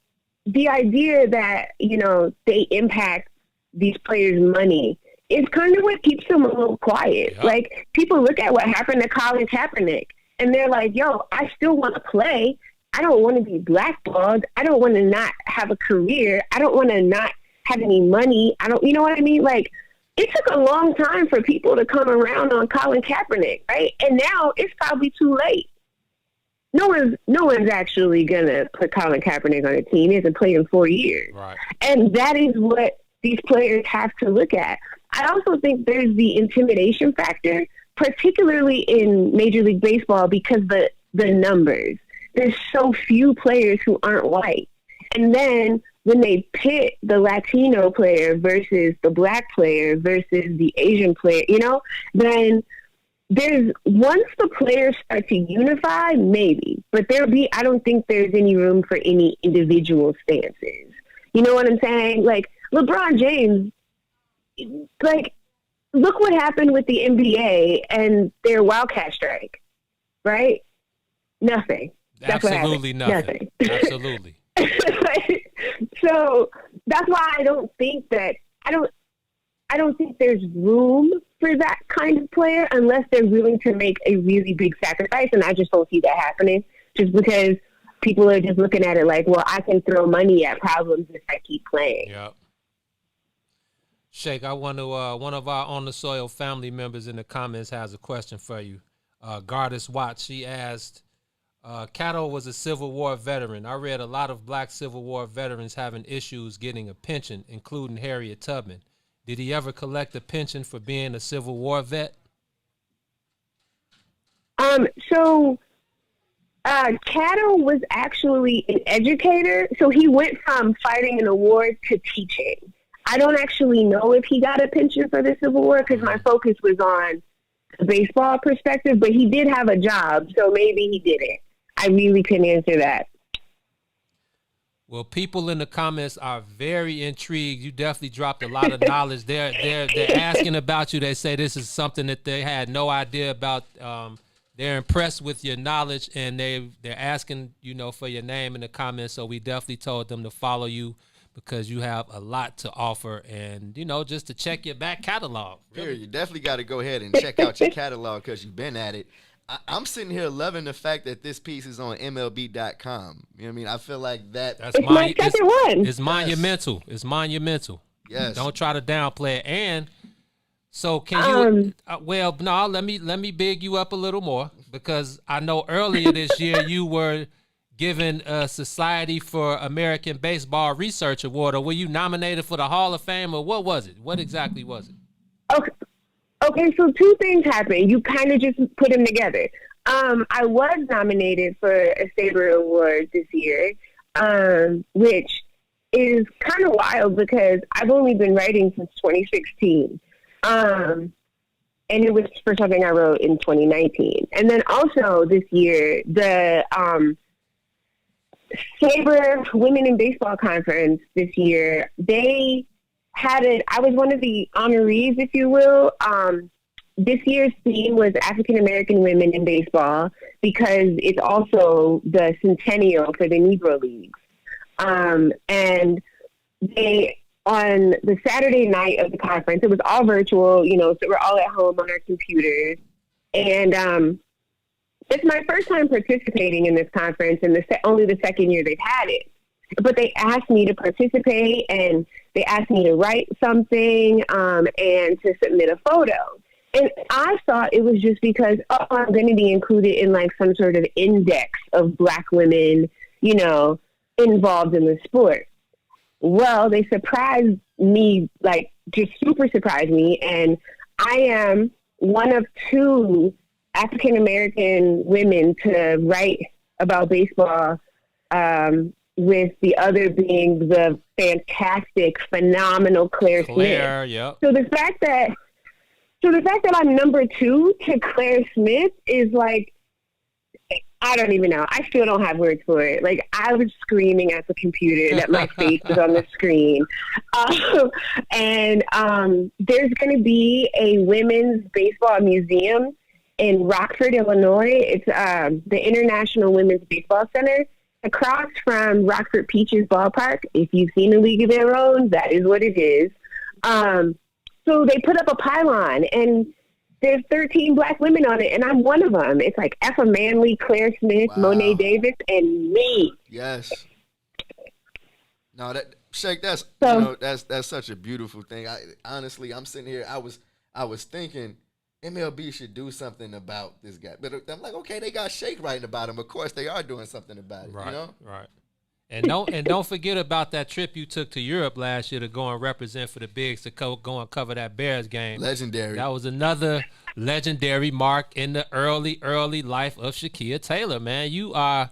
the idea that, you know, they impact these players' money is kind of what keeps them a little quiet. Yep. Like, people look at what happened to Colin Kaepernick, and they're like, yo, I still want to play. I don't want to be blackballed. I don't want to not have a career. I don't want to not have any money. You know what I mean? Like, it took a long time for people to come around on Colin Kaepernick, right? And now it's probably too late. No one's actually going to put Colin Kaepernick on a team. He hasn't played in 4 years. Right. And that is what these players have to look at. I also think there's the intimidation factor, particularly in Major League Baseball, because the numbers. There's so few players who aren't white. And then when they pit the Latino player versus the black player versus the Asian player, you know, then once the players start to unify, maybe, but I don't think there's any room for any individual stances. You know what I'm saying? Like, LeBron James, like, look what happened with the NBA and their Wildcat strike, right? Nothing. That's absolutely nothing. Absolutely. So that's why I don't think there's room for that kind of player unless they're willing to make a really big sacrifice, and I just don't see that happening. Just because people are just looking at it like, well, I can throw money at problems if I keep playing. Yep. Shake, I want to. One of our On the Soil family members in the comments has a question for you. Goddess Watts, she asked, Cato was a Civil War veteran. I read a lot of black Civil War veterans having issues getting a pension, including Harriet Tubman. Did he ever collect a pension for being a Civil War vet? So Cato was actually an educator. So he went from fighting in a war to teaching. I don't actually know if he got a pension for the Civil War because my focus was on the baseball perspective, but he did have a job, so maybe he didn't. I really couldn't answer that. Well, people in the comments are very intrigued. You definitely dropped a lot of knowledge. They're asking about you. They say this is something that they had no idea about. they're impressed with your knowledge, and they're asking, for your name in the comments. So we definitely told them to follow you because you have a lot to offer, and just to check your back catalog. Really. You definitely got to go ahead and check out your catalog because you've been at it. I'm sitting here loving the fact that this piece is on MLB.com. You know what I mean? I feel like that's my second one. It's monumental. It's monumental. Yes. Don't try to downplay it. And so can you? Let me big you up a little more, because I know earlier this year you were given a Society for American Baseball Research Award, or were you nominated for the Hall of Fame, or what was it? What exactly was it? Okay, so two things happened. You kind of just put them together. I was nominated for a Saber Award this year, which is kind of wild because I've only been writing since 2016. And it was for something I wrote in 2019. And then also this year, the Saber Women in Baseball Conference this year, they had it. I was one of the honorees, if you will. This year's theme was African American women in baseball because it's also the centennial for the Negro Leagues. And they, on the Saturday night of the conference, it was all virtual, so we're all at home on our computers. And it's my first time participating in this conference, and only the second year they've had it. But they asked me to participate, and they asked me to write something and to submit a photo. And I thought it was just because, I'm going to be included in like some sort of index of Black women, involved in the sport. Well, they surprised me, like just super surprised me. And I am one of two African American women to write about baseball, with the other being the fantastic, phenomenal Claire Smith. Yep. So the fact that I'm number two to Claire Smith is like, I don't even know. I still don't have words for it. Like, I was screaming at the computer that my face was on the screen. And there's going to be a women's baseball museum in Rockford, Illinois. It's the International Women's Baseball Center, across from Rockford Peaches Ballpark. If you've seen A League of Their Own, that is what it is. So they put up a pylon, and there's 13 Black women on it, and I'm one of them. It's like Effa Manley, Claire Smith, Wow. Monet Davis, and me. Yes. No, Shake, that's such a beautiful thing. Honestly, I'm sitting here. I was thinking MLB should do something about this guy, but I'm like, okay, they got Shake writing about him. Of course, they are doing something about it. Right. You know? Right. And don't forget about that trip you took to Europe last year to go and represent for the Bigs, to go and cover that Bears game. Legendary. That was another legendary mark in the early life of Shakia Taylor, man. You are,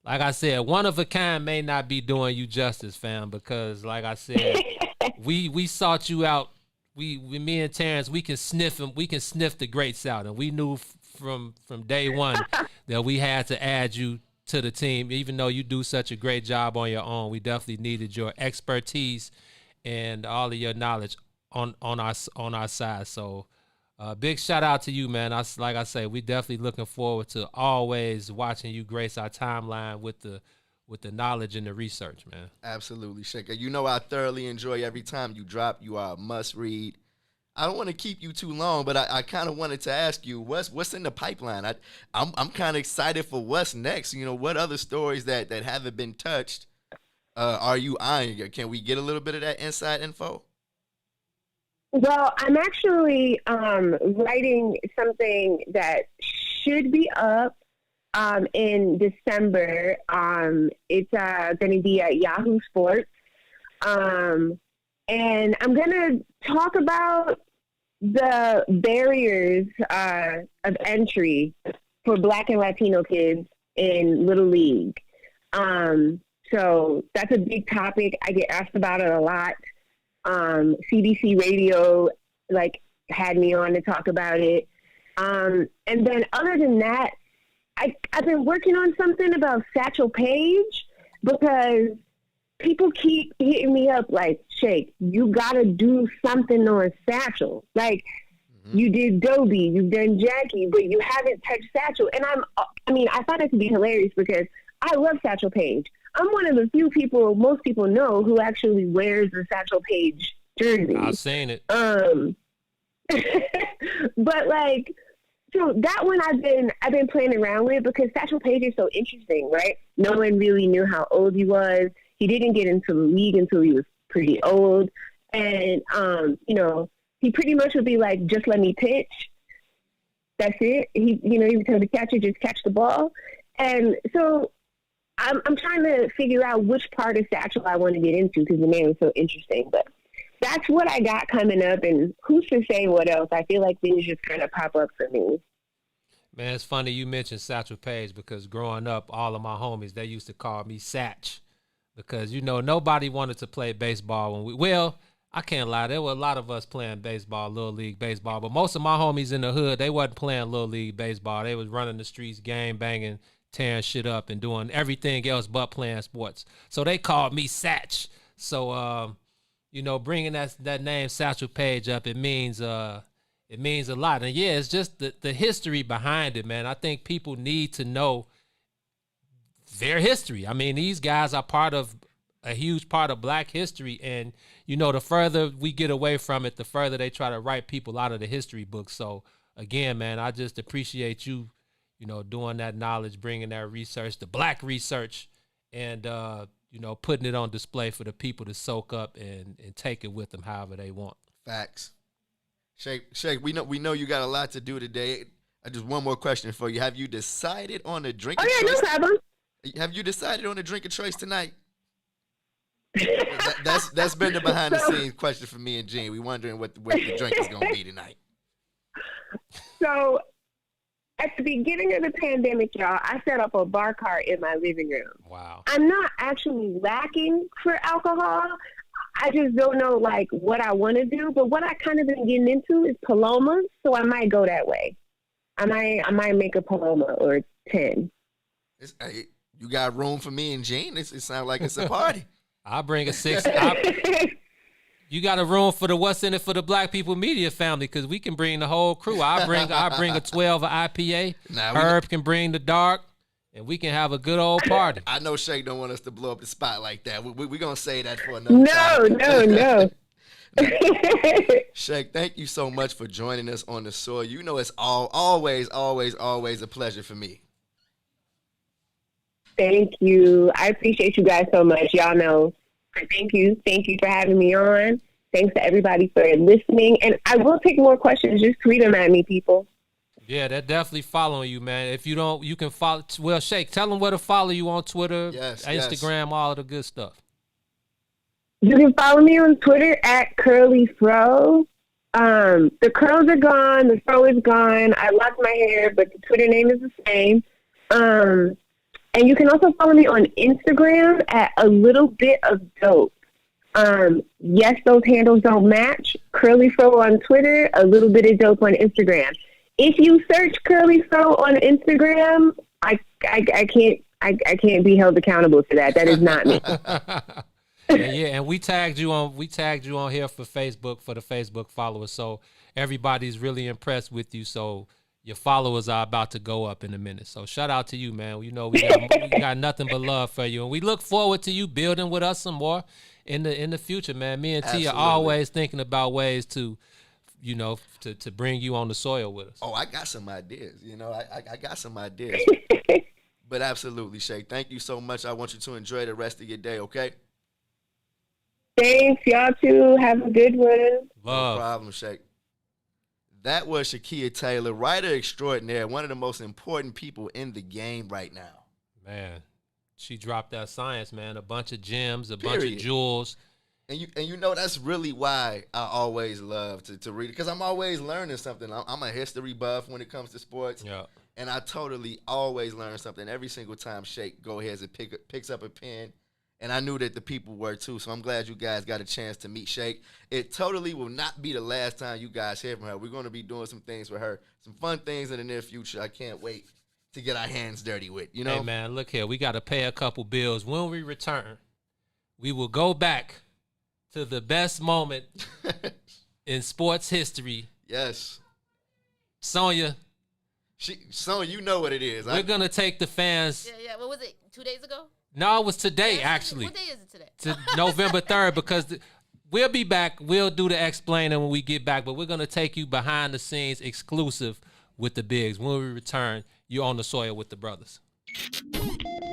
like I said, one of a kind may not be doing you justice, fam, because like I said, we sought you out. Me and Terrence, we can sniff the greats out, and we knew from day one that we had to add you to the team. Even though you do such a great job on your own, we definitely needed your expertise and all of your knowledge on our side. So big shout out to you, man. Like I say, we definitely looking forward to always watching you grace our timeline with the knowledge and the research, man. Absolutely, Shaker. You know I thoroughly enjoy every time you drop. You are a must read. I don't want to keep you too long, but I kind of wanted to ask you what's in the pipeline. I'm kind of excited for what's next. What other stories that haven't been touched are you eyeing? Can we get a little bit of that inside info? Well, I'm actually writing something that should be up in December. It's going to be at Yahoo Sports. And I'm going to talk about the barriers of entry for Black and Latino kids in Little League. So that's a big topic. I get asked about it a lot. CBC Radio had me on to talk about it. And then other than that, I've been working on something about Satchel Paige, because people keep hitting me up like, Shake, you got to do something on Satchel. Like, You did Dobie, you've done Jackie, but you haven't touched Satchel. And I find it to be hilarious because I love Satchel Paige. I'm one of the few people most people know who actually wears the Satchel Paige jersey. I've seen it. But like, so that one I've been playing around with because Satchel Paige is so interesting, right? No one really knew how old he was. He didn't get into the league until he was pretty old, and he pretty much would be like, "Just let me pitch." That's it. He would tell the catcher, "Just catch the ball." And so I'm trying to figure out which part of Satchel I want to get into because the name is so interesting, but. That's what I got coming up, and who's to say what else? I feel like things just kind of pop up for me. Man, it's funny you mentioned Satchel Paige because growing up, all of my homies, they used to call me Satch because, nobody wanted to play baseball when I can't lie. There were a lot of us playing baseball, Little League baseball, but most of my homies in the hood, they wasn't playing Little League baseball. They was running the streets, game banging, tearing shit up, and doing everything else but playing sports. So they called me Satch. So, bringing that name Satchel Paige up, it means a lot. And yeah, it's just the history behind it, man. I think people need to know their history. I mean, these guys are a huge part of Black history. And, the further we get away from it, the further they try to write people out of the history books. So again, man, I just appreciate you, doing that knowledge, bringing that research, the Black research, and, putting it on display for the people to soak up and take it with them however they want. Facts. Shake, we know you got a lot to do today. Just one more question for you. Have you decided on a drink of choice? No problem. Have you decided on a drink of choice tonight? That's been the behind the scenes question for me and Gene. We wondering what the drink is going to be tonight. So at the beginning of the pandemic, y'all, I set up a bar cart in my living room. Wow. I'm not actually lacking for alcohol. I just don't know, like, what I want to do. But what I kind of been getting into is Paloma, so I might go that way. I might make a Paloma or 10. You got room for me and Gene? It sounds like it's a party. I'll bring a 6. You got a room for the What's in It for the Black People Media family because we can bring the whole crew. I'll bring a 12 IPA. Herb can bring the dark, and we can have a good old party. I know Shake don't want us to blow up the spot like that. We're going to say that for another time. No. Shake, thank you so much for joining us on the soil. It's always a pleasure for me. Thank you. I appreciate you guys so much. Y'all know. Thank you for having me on. Thanks to everybody for listening. And I will take more questions. Just tweet them at me, people. Yeah, they're definitely following you, man. If you don't, you can follow. Well, Shake, tell them where to follow you on Twitter, Instagram, all of the good stuff. You can follow me on Twitter at Curly Fro. The curls are gone. The fro is gone. I locked my hair, but the Twitter name is the same. And you can also follow me on Instagram at A Little Bit of Dope. Yes, those handles don't match. Curly Fro on Twitter, A Little Bit of Dope on Instagram. If you search Curly Fro on Instagram, I can't be held accountable for that. That is not me. and we tagged you on here for Facebook for the Facebook followers. So everybody's really impressed with you. So your followers are about to go up in a minute. So shout out to you, man. We got nothing but love for you. And we look forward to you building with us some more in the future, man. Me and T are always thinking about ways to bring you on the soil with us. Oh, I got some ideas. I got some ideas. But absolutely, Shake. Thank you so much. I want you to enjoy the rest of your day, okay? Thanks. Y'all too. Have a good one. No problem, Shake. That was Shakia Taylor, writer extraordinaire, one of the most important people in the game right now. Man, she dropped that science, man. A bunch of gems, bunch of jewels. And that's really why I always love to read it, because I'm always learning something. I'm a history buff when it comes to sports. Yeah. And I totally always learn something every single time Shake go ahead and picks up a pen. And I knew that the people were too, so I'm glad you guys got a chance to meet Shake. It totally will not be the last time you guys hear from her. We're going to be doing some things with her, some fun things in the near future. I can't wait to get our hands dirty with, Hey, man, look here. We got to pay a couple bills. When we return, we will go back to the best moment in sports history. Yes. Sonya. Sonya, you know what it is. We're going to take the fans. Yeah. What was it? 2 days ago? No, it was today, actually. What day is it today? To November 3rd, because we'll be back. We'll do the explaining when we get back, but we're going to take you behind the scenes exclusive with the bigs. When we return, you're on the soil with the brothers.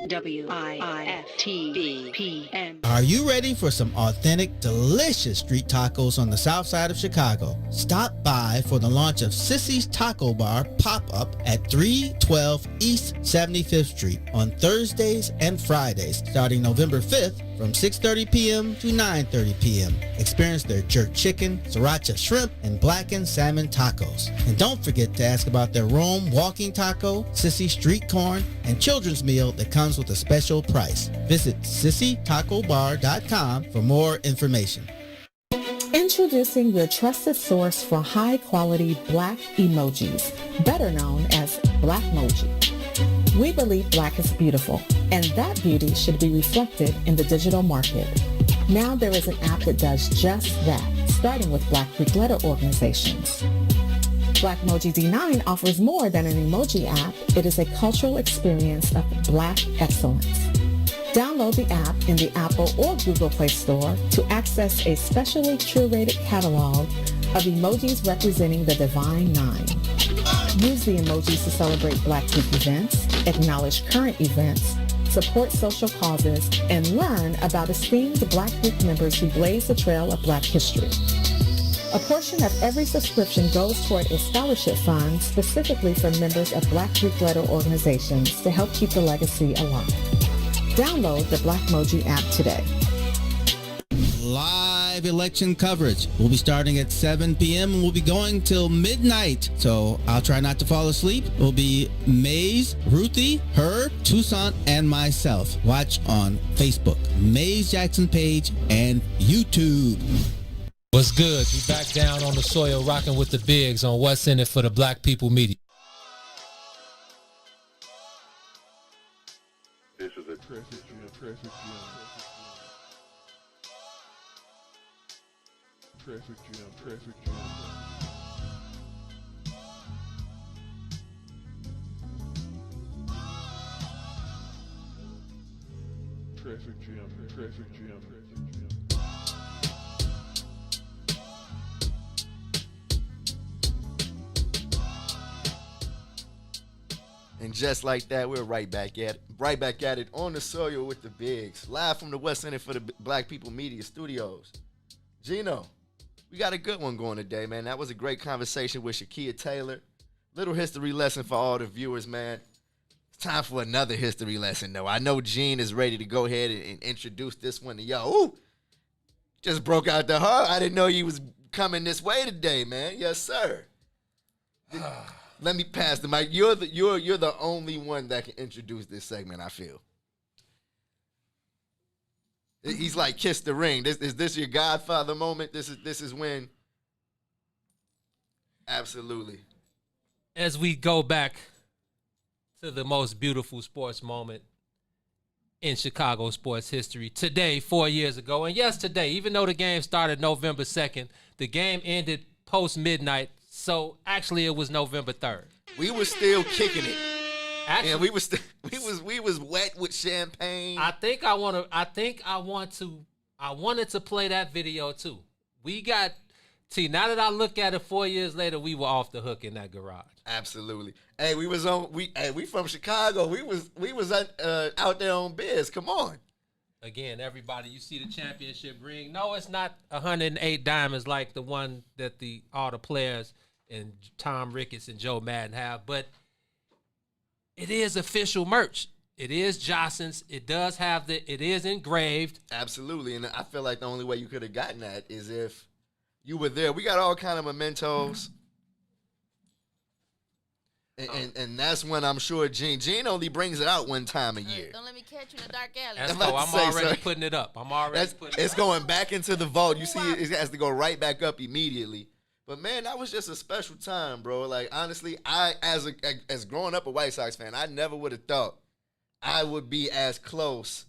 WIFTVPM. Are you ready for some authentic, delicious street tacos on the south side of Chicago? Stop by for the launch of Sissy's Taco Bar pop-up at 312 East 75th Street on Thursdays and Fridays, starting November 5th from 6:30 p.m. to 9:30 p.m. Experience their jerk chicken, sriracha shrimp, and blackened salmon tacos. And don't forget to ask about their Rome walking taco, Sissy street corn, and children's meal that comes with a special price. Visit sissytacobar.com for more information. Introducing your trusted source for high-quality black emojis, better known as Blackmoji. We believe black is beautiful, and that beauty should be reflected in the digital market. Now there is an app that does just that, starting with Black Greek letter organizations. Blackmoji D9 offers more than an emoji app. It is a cultural experience of black excellence. Download the app in the Apple or Google Play Store to access a specially curated catalog of emojis representing the Divine Nine. Use the emojis to celebrate Black Greek events, acknowledge current events, support social causes, and learn about esteemed Black Greek members who blaze the trail of Black history. A portion of every subscription goes toward a scholarship fund specifically for members of Black Greek letter organizations to help keep the legacy alive. Download the Blackmoji app today. Live election coverage will be starting at 7 p.m. and will be going till midnight. So I'll try not to fall asleep. It will be Maze, Ruthie, Herb, Toussaint, and myself. Watch on Facebook, Maze Jackson page, and YouTube. What's good? We back down on the soil rocking with the bigs on What's in It for the Black People Media. This is a traffic jam. Traffic jam. Traffic jam. Traffic jam. Traffic jam. Traffic jam. And just like that, we're right back at it on the soil with the bigs, live from the West End for the Black People Media Studios. Gino, we got a good one going today, man. That was a great conversation with Shakia Taylor. Little history lesson for all the viewers, man. It's time for another history lesson, though. I know Gene is ready to go ahead and introduce this one to y'all. Ooh, just broke out the heart. I didn't know you was coming this way today, man. Yes, sir. Let me pass the mic. You're the only one that can introduce this segment, I feel. He's like Kiss the Ring. Is this your Godfather moment? This is when. Absolutely. As we go back to the most beautiful sports moment in Chicago sports history, today, 4 years ago, and yes, today, even though the game started November 2nd, the game ended post-midnight, so actually it was November 3rd. We were still kicking it. Actually, yeah, we was wet with champagne. I wanted to play that video too. Now that I look at it 4 years later, we were off the hook in that garage. Absolutely. Hey, we from Chicago. We was out there on biz. Come on. Again, everybody, you see the championship ring. No, it's not 108 diamonds like the one that all the players and Tom Ricketts and Joe Madden have, but it is official merch. It is Jostens. It is engraved. Absolutely, and I feel like the only way you could have gotten that is if you were there. We got all kind of mementos. And that's when I'm sure Gene only brings it out one time a year. Don't let me catch you in the dark alley. I'm already putting it up. It's going back into the vault. You see, it has to go right back up immediately. But man, that was just a special time, bro. Like honestly, I as growing up a White Sox fan, I never would have thought I would be as close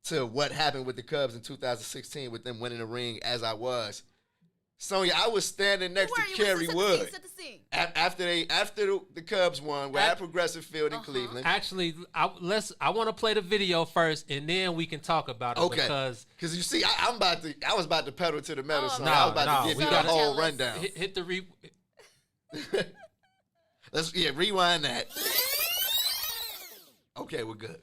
to what happened with the Cubs in 2016 with them winning the ring as I was Sonya, I was standing next to Kerry Wood after the Cubs won. We're at Progressive Field in Cleveland. Actually, I want to play the video first, and then we can talk about it. Okay. Because you see, I was about to pedal to the metal. So I was about to give you the whole rundown. Hit the Let's rewind that. Okay, we're good.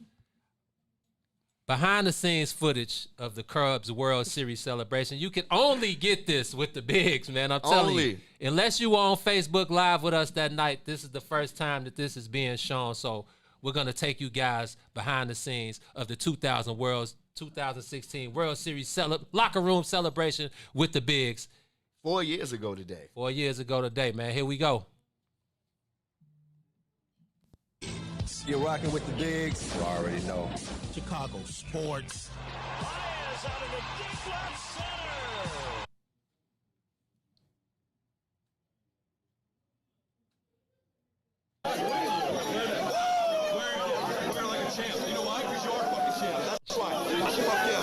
Behind the scenes footage of the Cubs World Series celebration. You can only get this with the bigs, man. I'm telling you. Unless you were on Facebook Live with us that night, this is the first time that this is being shown. So we're going to take you guys behind the scenes of the 2016 World Series locker room celebration with the bigs. 4 years ago today. 4 years ago today, man. Here we go. You're rocking with the bigs. You already know. Chicago sports. Fires out of the deep left center. We're like a champ. You know why? Because you are fucking champ. That's why. Keep up there.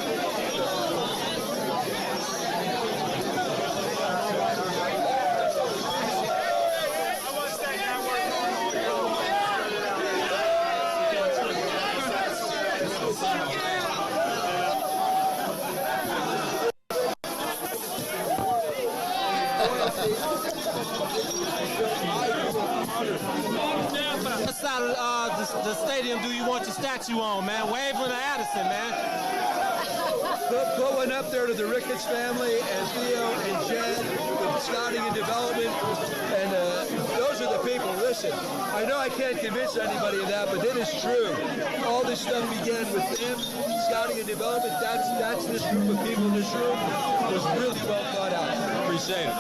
What side of the stadium do you want your statue on, man? Waveland or Addison, man? Put one up there to the Ricketts family and Theo and Jen with scouting and development. And those are the people. Listen, I know I can't convince anybody of that, but it is true. All this stuff began with them, scouting and development. That's this group of people in this room was really well thought out. Appreciate it.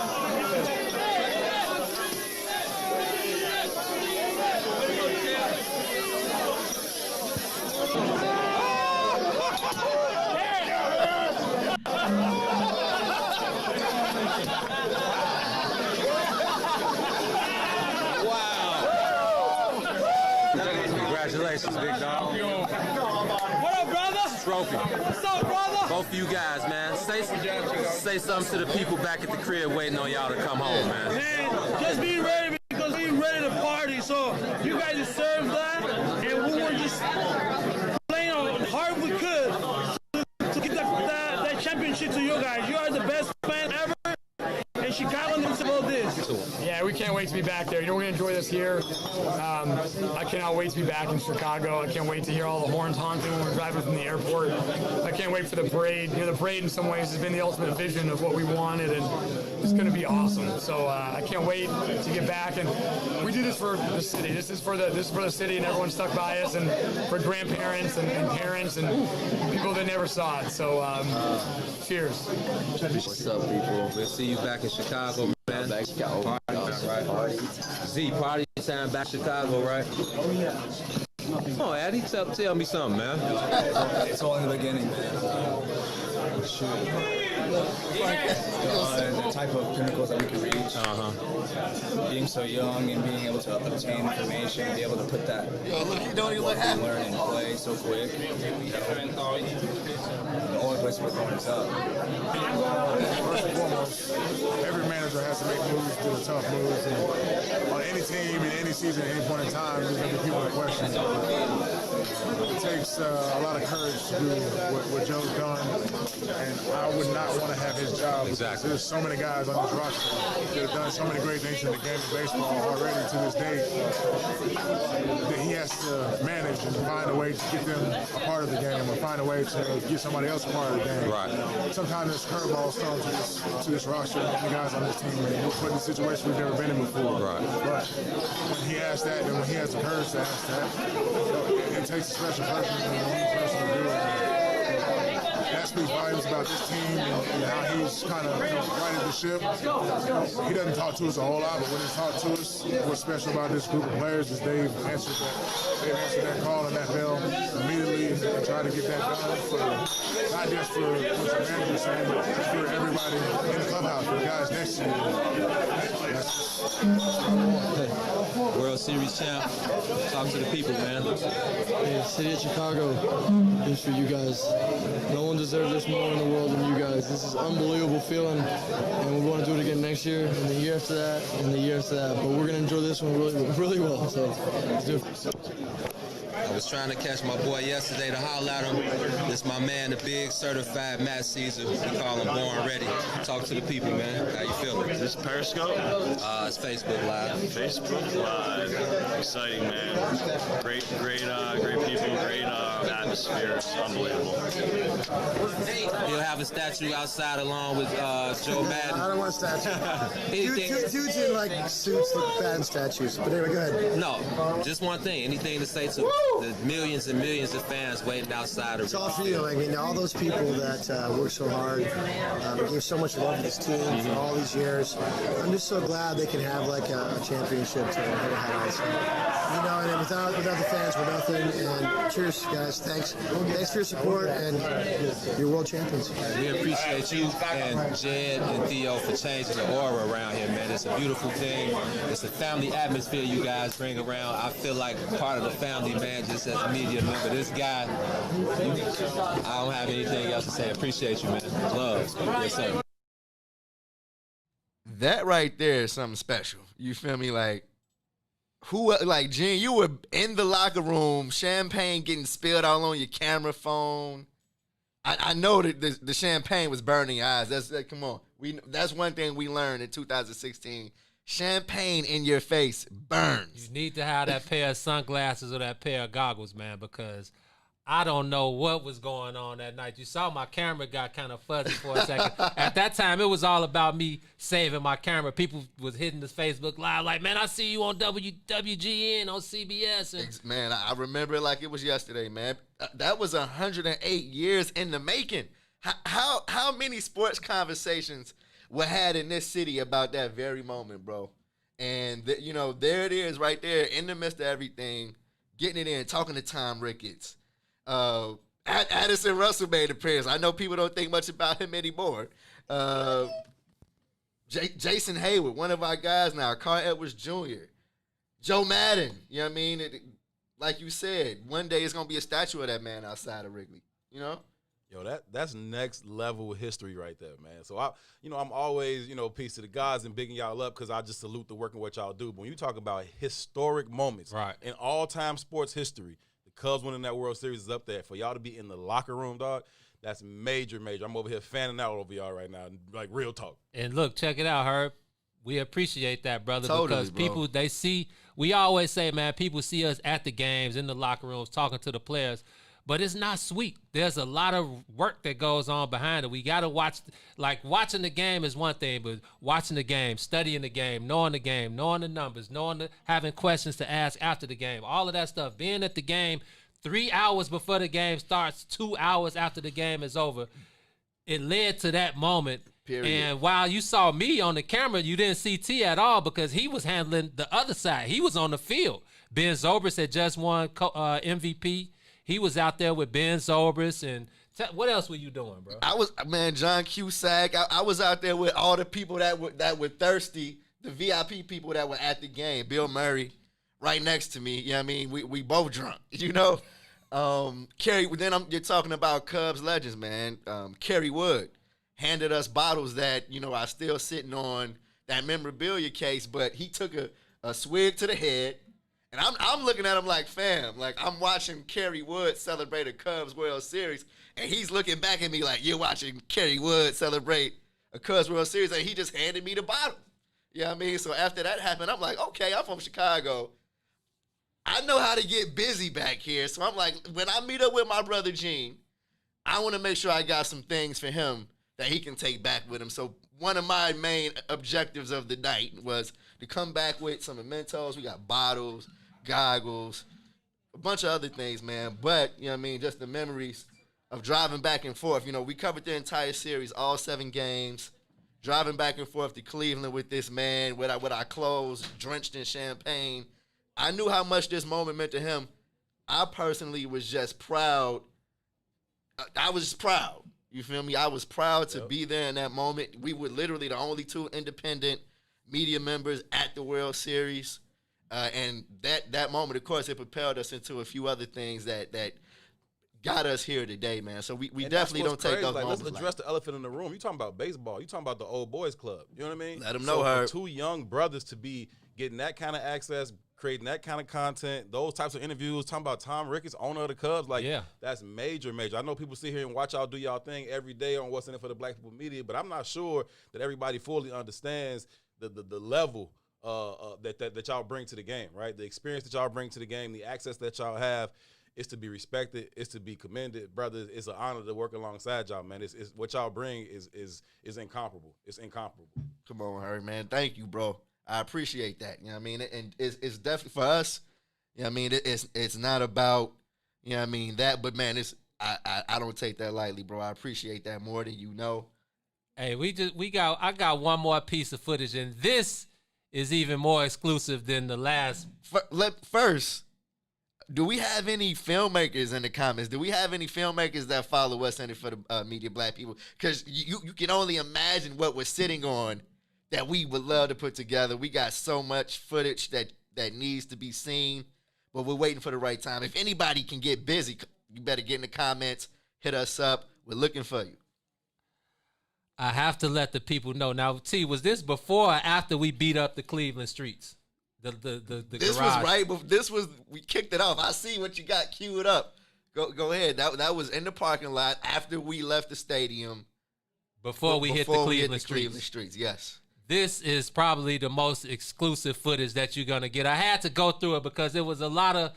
Congratulations, big dog. What up, brother? Trophy. What's up, brother? Both of you guys, man. Say something to the people back at the crib waiting on y'all to come home, man. Man, just be ready because we ready to party. So you guys deserve that, and we were just playing on hard we could to get that championship to you guys. You are the best fan ever. And Chicago knows about this. Yeah, we can't wait to be back there. You know, we're going to enjoy this here. I cannot wait to be back in Chicago. I can't wait to hear all the horns honking when we're driving from the airport. I can't wait for the parade. You know, the parade in some ways has been the ultimate vision of what we wanted, and it's going to be awesome. So I can't wait to get back. And we do this for the city. This is for the city, and everyone stuck by us, and for grandparents and parents and people that never saw it. So cheers. What's up, people? We'll see you back in Chicago, man. Party time, right? Z, party time back in Chicago, right? Come on, Eddie, tell me something, man. It's all in the beginning, man. The type of pinnacles that we can reach. Being so young and being able to obtain information and be able to put that learn and play so quick. The only place we're going is up. First and foremost, every manager has to make moves, do the tough moves. And on any team, in any season, at any point in time, there's going to be people with questions. It takes a lot of courage to do what Joe's done, and I would not want to have his job. Exactly. There's so many guys on this roster that have done so many great things in the game of baseball already to this day that he has to manage and find a way to get them a part of the game or find a way to get somebody else a part of the game. Right. Sometimes there's curveballs thrown to this roster and the guys on this team, and we're put in a situation we've never been in before. Right. But when he asks that, and when he has the courage to ask that, it takes a special person and a unique person to do it. That speaks volumes about this team and how he's kind of righted the ship. He doesn't talk to us a whole lot, but when he's talked to us, what's special about this group of players is they've answered that call and that bell immediately and tried to get that done for not not just for what the manager's saying, but for everybody in the clubhouse, for the guys next to you. World Series champ. Talk to the people, man. Hey, City of Chicago, this is for you guys. No one deserves this more in the world than you guys. This is an unbelievable feeling, and we want to do it again next year, and the year after that, and the year after that. But we're going to enjoy this one really, really well. So let's do it. I was trying to catch my boy yesterday to holler at him. This my man, the big certified Matt Caesar. We call him Born Ready. Talk to the people, man. How you feeling? Is this Periscope? It's Facebook Live. Facebook Live. Exciting, man. Great people, great atmosphere. It's unbelievable. He'll have a statue outside along with Joe Madden. I don't want a statue. Dudes in like suits look bad in statues. But anyway, go ahead. No, just one thing. Anything to say to the millions and millions of fans waiting outside of It's all for you. I mean, all those people that work so hard, gave so much love to this team for all these years. I'm just so glad they can have like a championship to hang a hat on. So, you know, and without the fans, we're nothing. And cheers, guys. Thanks for your support, and you're world champions. We appreciate you and Jed and Theo for changing the aura around here, man. It's a beautiful thing. It's a family atmosphere you guys bring around. I feel like part of the family, man, just as a media member. This guy, I don't have anything else to say. Appreciate you, man. Love. Yes, sir. That right there is something special. You feel me? Like, Gene, you were in the locker room, champagne getting spilled all on your camera phone. I know that the champagne was burning your eyes. Come on. That's one thing we learned in 2016. Champagne in your face burns. You need to have that pair of sunglasses or that pair of goggles, man, because I don't know what was going on that night. You saw my camera got kind of fuzzy for a second. At that time, it was all about me saving my camera. People was hitting this Facebook Live like, man, I see you on WGN, on CBS. And man, I remember it like it was yesterday, man. That was 108 years in the making. How many sports conversations were had in this city about that very moment, bro? And, there it is right there in the midst of everything, getting it in, talking to Tom Ricketts. Addison Russell made an appearance. I know people don't think much about him anymore. Jason Hayward, one of our guys now, Carl Edwards Jr., Joe Madden, you know what I mean? Like you said, one day it's going to be a statue of that man outside of Wrigley, you know? Yo, that's next level history right there, man. So I'm always, peace to the gods and bigging y'all up because I just salute the work and what y'all do. But when you talk about historic moments in all-time sports history, the Cubs winning that World Series is up there. For y'all to be in the locker room, dog, that's major. I'm over here fanning out over y'all right now, like real talk. And look, check it out, Herb. We appreciate that, brother, totally, because bro. people, they see, we always say, man, people see us at the games, in the locker rooms, talking to the players, but it's not sweet. There's a lot of work that goes on behind it. We got to watch, like watching the game is one thing, but watching the game, studying the game, knowing the numbers, having questions to ask after the game, all of that stuff, being at the game 3 hours before the game starts, 2 hours after the game is over, it led to that moment. Period. And while you saw me on the camera, you didn't see T at all because he was handling the other side. He was on the field. Ben Zobrist had just won MVP. He was out there with Ben Zobrist. And what else were you doing, bro? John Cusack. I was out there with all the people that were thirsty, the VIP people that were at the game. Bill Murray right next to me. You know what I mean? We both drunk, you know? Kerry, you're talking about Cubs legends, man. Kerry Wood handed us bottles that, are still sitting on that memorabilia case, but he took a swig to the head. And I'm looking at him like, fam, like I'm watching Kerry Wood celebrate a Cubs World Series, and he's looking back at me like, you're watching Kerry Wood celebrate a Cubs World Series, and he just handed me the bottle. You know what I mean? So after that happened, I'm like, okay, I'm from Chicago. I know how to get busy back here. So I'm like, when I meet up with my brother Gene, I want to make sure I got some things for him that he can take back with him. So one of my main objectives of the night was to come back with some mementos. We got bottles, goggles, a bunch of other things, man. But, just the memories of driving back and forth. We covered the entire series, all 7 games, driving back and forth to Cleveland with this man, with our clothes drenched in champagne. I knew how much this moment meant to him. I personally was just proud. I was just proud. You feel me? I was proud to be there in that moment. We were literally the only 2 independent media members at the World Series. And that moment, of course, it propelled us into a few other things that got us here today, man. So we definitely don't take those moments. Let's address the elephant in the room. You talking about baseball. You talking about the old boys club. You know what I mean? Let them know, Herb. For 2 young brothers to be getting that kind of access, creating that kind of content, those types of interviews, talking about Tom Ricketts, owner of the Cubs, that's major. I know people sit here and watch y'all do y'all thing every day on What's in It for the Black People Media, but I'm not sure that everybody fully understands the level that y'all bring to the game, right? The experience that y'all bring to the game, the access that y'all have is to be respected, is to be commended. Brother, it's an honor to work alongside y'all, man. It's what y'all bring is incomparable. It's incomparable. Come on, Harry, man. Thank you, bro. I appreciate that. You know what I mean? And it's definitely for us. You know what I mean? It's not about, you know what I mean, that, but man, I don't take that lightly, bro. I appreciate that more than you know. Hey, I got one more piece of footage, and this is even more exclusive than the last. First, do we have any filmmakers in the comments? Do we have any filmmakers that follow What's in It for the Media Black People? Because you can only imagine what we're sitting on that we would love to put together. We got so much footage that needs to be seen, but we're waiting for the right time. If anybody can get busy, you better get in the comments, hit us up. We're looking for you. I have to let the people know. Now, T, was this before or after we beat up the Cleveland streets? The This garage? was right, but we kicked it off. I see what you got queued up. Go ahead. That was in the parking lot after we left the stadium. Before we hit the Cleveland streets, yes. This is probably the most exclusive footage that you're gonna get. I had to go through it because there was a lot of.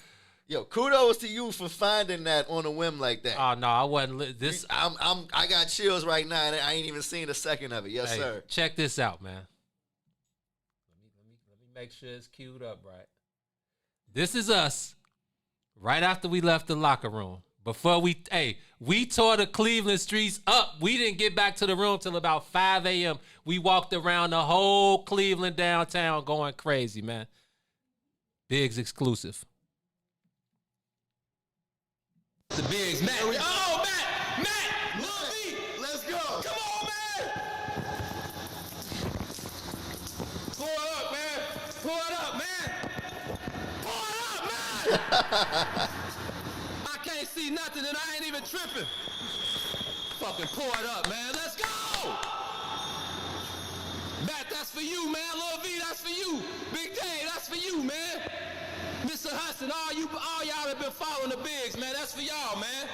Yo, kudos to you for finding that on a whim like that. Oh no, I wasn't. I got chills right now, and I ain't even seen a second of it. Yes, hey, sir. Check this out, man. Let me make sure it's queued up right. This is us right after we left the locker room. Before we tore the Cleveland streets up. We didn't get back to the room till about 5 a.m. We walked around the whole Cleveland downtown going crazy, man. Biggs exclusive. The Biggs, Matt. Oh, Matt, Lil B, let's go. Come on, man. Pour it up, man. Pour it up, man. Pour it up, man. I can't see nothing and I ain't even tripping. Fucking pour it up, man. Let's go. Matt, that's for you, man. Lil B, that's for you. Big Day, that's for you, man. Mr. Hudson, all y'all have been following the Biggs, man. That's for y'all, man.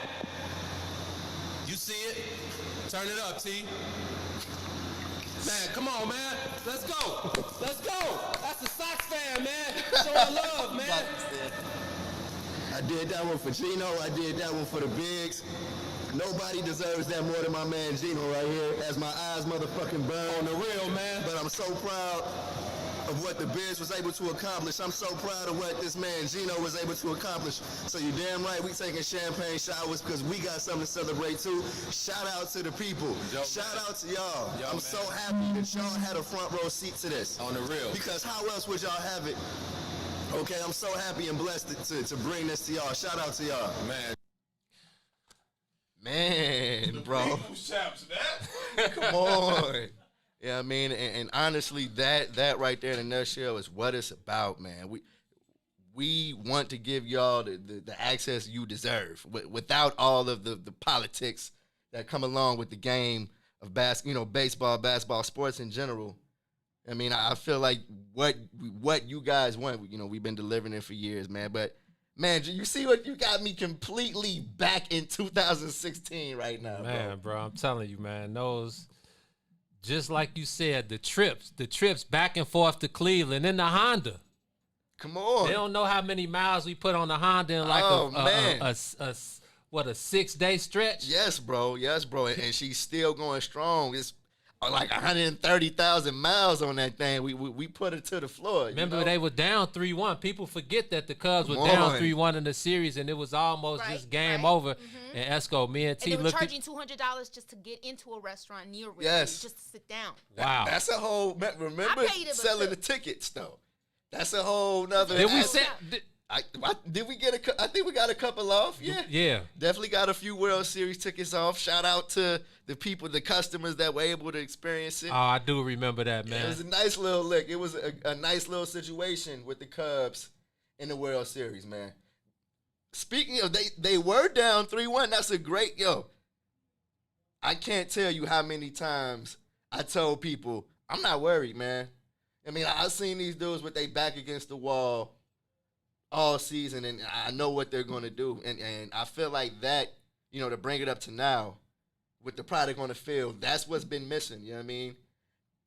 You see it? Turn it up, T. Man, come on, man. Let's go. Let's go. That's the Sox fan, man. Showing love, man. I did that one for Gino. I did that one for the Biggs. Nobody deserves that more than my man Gino right here. As my eyes motherfucking burn. On the real, man. But I'm so proud of what the Biggs was able to accomplish. I'm so proud of what this man Gino was able to accomplish. So you damn right we taking champagne showers because we got something to celebrate too. Shout out to the people. Shout out to y'all. I'm so happy that y'all had a front row seat to this. On the real. Because how else would y'all have it? Okay, I'm so happy and blessed to bring this to y'all. Shout out to y'all. Man, bro. Come on. Yeah, I mean, and honestly, that right there in a nutshell is what it's about, man. We want to give y'all the access you deserve without all of the politics that come along with the game of baseball, basketball, sports in general. I mean, I feel like what you guys want, we've been delivering it for years, man. But man, you see what you got me completely back in 2016 right now, man, bro. I'm telling you, man, those. Just like you said, the trips back and forth to Cleveland in the Honda. Come on. They don't know how many miles we put on the Honda in like a 6-day stretch? Yes, bro. And she's still going strong. It's like 130,000 miles on that thing. We put it to the floor. Remember, they were down 3-1. People forget that the Cubs were down 3-1 in the series, and it was almost just game over. Mm-hmm. And Esco, me and T they were charging $200 just to get into a restaurant near Wrigley, just to sit down. Wow. That's a whole, remember selling the tickets, though. That's a whole nother. Did we get I think we got a couple off. Yeah. Yeah. Definitely got a few World Series tickets off. Shout out to the people, the customers that were able to experience it. Oh, I do remember that, man. It was a nice little lick. It was a nice little situation with the Cubs in the World Series, man. Speaking of, they were down 3-1. That's a great, I can't tell you how many times I told people, I'm not worried, man. I mean, I've seen these dudes with their back against the wall all season, and I know what they're going to do. And I feel like that, to bring it up to now, with the product on the field, that's what's been missing. You know what I mean?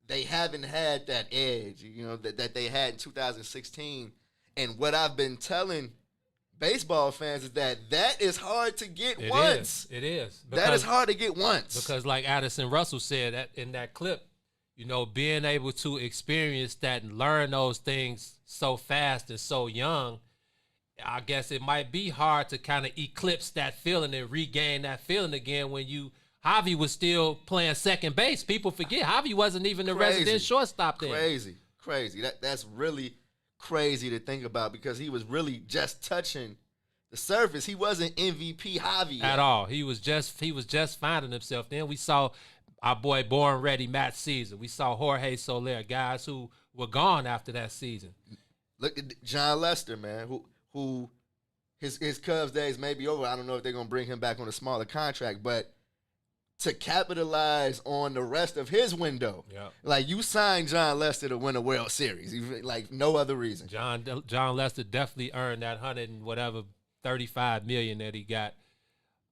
They haven't had that edge, that they had in 2016. And what I've been telling baseball fans is that is hard to get once. It is. That is hard to get once. Because like Addison Russell said that in that clip, being able to experience that and learn those things so fast and so young, I guess it might be hard to kind of eclipse that feeling and regain that feeling again when Javi was still playing second base. People forget Javi wasn't even the resident shortstop then. Crazy. That's really crazy to think about because he was really just touching the surface. He wasn't MVP Javi at all. He was just finding himself. Then we saw our boy Born Ready, Matt Caesar. We saw Jorge Soler, guys who were gone after that season. Look at John Lester, man, who his Cubs days may be over. I don't know if they're going to bring him back on a smaller contract, but to capitalize on the rest of his window. Yeah. Like, you signed John Lester to win a World Series. Like, no other reason. John Lester definitely earned that $35 million that he got.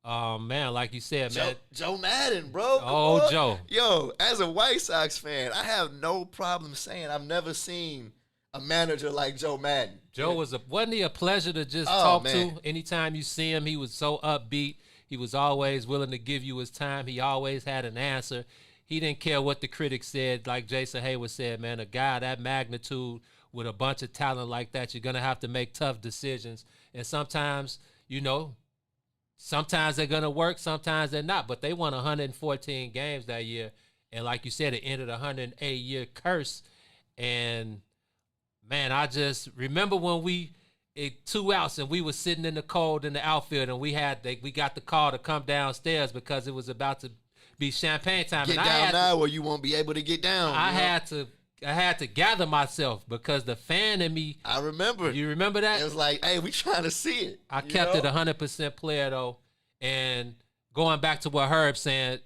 Man, like you said, man. Joe Madden, bro. Oh, Joe. Yo, as a White Sox fan, I have no problem saying I've never seen a manager like Joe Madden. Joe wasn't he a pleasure to just talk to? Anytime you see him, he was so upbeat. He was always willing to give you his time. He always had an answer. He didn't care what the critics said. Like Jason Hayward said, man, a guy that magnitude with a bunch of talent like that, you're going to have to make tough decisions. And sometimes, sometimes they're going to work, sometimes they're not. But they won 114 games that year. And like you said, it ended a 108-year curse. And, man, I just remember when 2 outs and we were sitting in the cold in the outfield and we got the call to come downstairs because it was about to be champagne time. Get down now or you won't be able to get down. I had to gather myself because the fan in me. I remember. You remember that? It was like, hey, we trying to see it. I kept it 100% player though. And going back to what Herb said,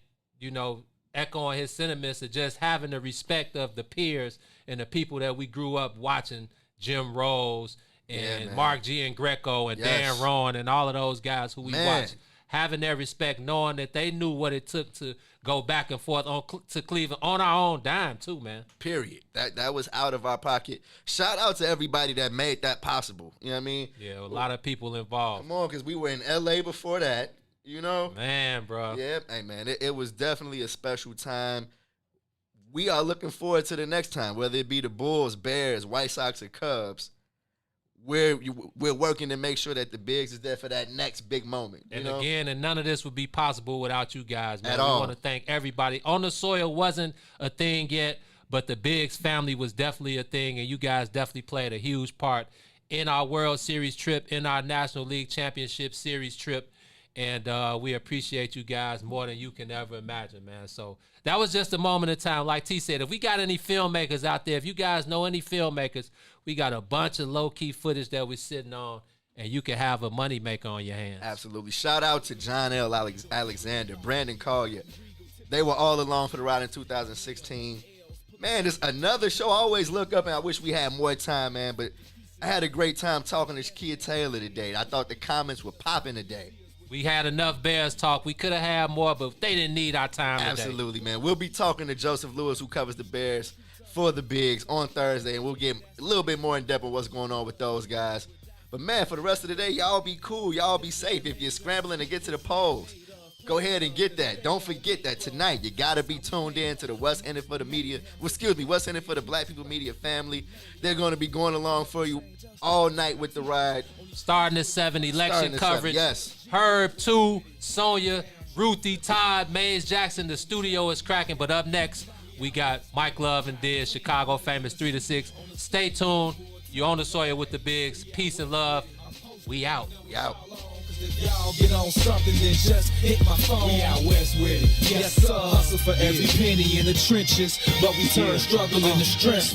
echoing his sentiments of just having the respect of the peers and the people that we grew up watching, Jim Rose and Mark G. and Greco and Dan Rowan and all of those guys who we watched, having their respect, knowing that they knew what it took to go back and forth to Cleveland on our own dime too, man. Period. That was out of our pocket. Shout out to everybody that made that possible. You know what I mean? Yeah, a lot of people involved. Come on, because we were in L.A. before that, Man, bro. Yeah, hey, man, it was definitely a special time. We are looking forward to the next time, whether it be the Bulls, Bears, White Sox, or Cubs. We're working to make sure that the Bigs is there for that next big moment. Again, and none of this would be possible without you guys, man. At all. We want to thank everybody. On the Soil wasn't a thing yet, but the Bigs family was definitely a thing, and you guys definitely played a huge part in our World Series trip, in our National League Championship Series trip, and we appreciate you guys more than you can ever imagine, man. So that was just a moment of time. Like T said, if we got any filmmakers out there, if you guys know any filmmakers, we got a bunch of low-key footage that we're sitting on, and you can have a moneymaker on your hands. Absolutely. Shout out to John L. Alexander, Brandon Collier. They were all along for the ride in 2016. Man, it's another show. I always look up, and I wish we had more time, man, but I had a great time talking to Shaquille Taylor today. I thought the comments were popping today. We had enough Bears talk. We could have had more, but they didn't need our time today. Absolutely, man. We'll be talking to Joseph Lewis, who covers the Bears for the Bigs on Thursday, and we'll get a little bit more in depth on what's going on with those guys. But, man, for the rest of the day, y'all be cool. Y'all be safe. If you're scrambling to get to the polls, go ahead and get that. Don't forget that tonight you got to be tuned in to the What's in It for the Media. What's in It for the Black People Media family. They're going to be going along for you all night with the ride. Starting at 7, election coverage. Yes. Herb, 2, Sonia, Ruthie, Todd, Mays, Jackson. The studio is cracking. But up next, we got Mike Love and Diz, Chicago Famous 3 to 6. Stay tuned. You're on the Soil with the Bigs. Peace and love. We out. We out. If y'all get on something, then just hit my phone. We out west with it. Yes, sir. Hustle for every penny in the trenches, but we turn struggle into strength.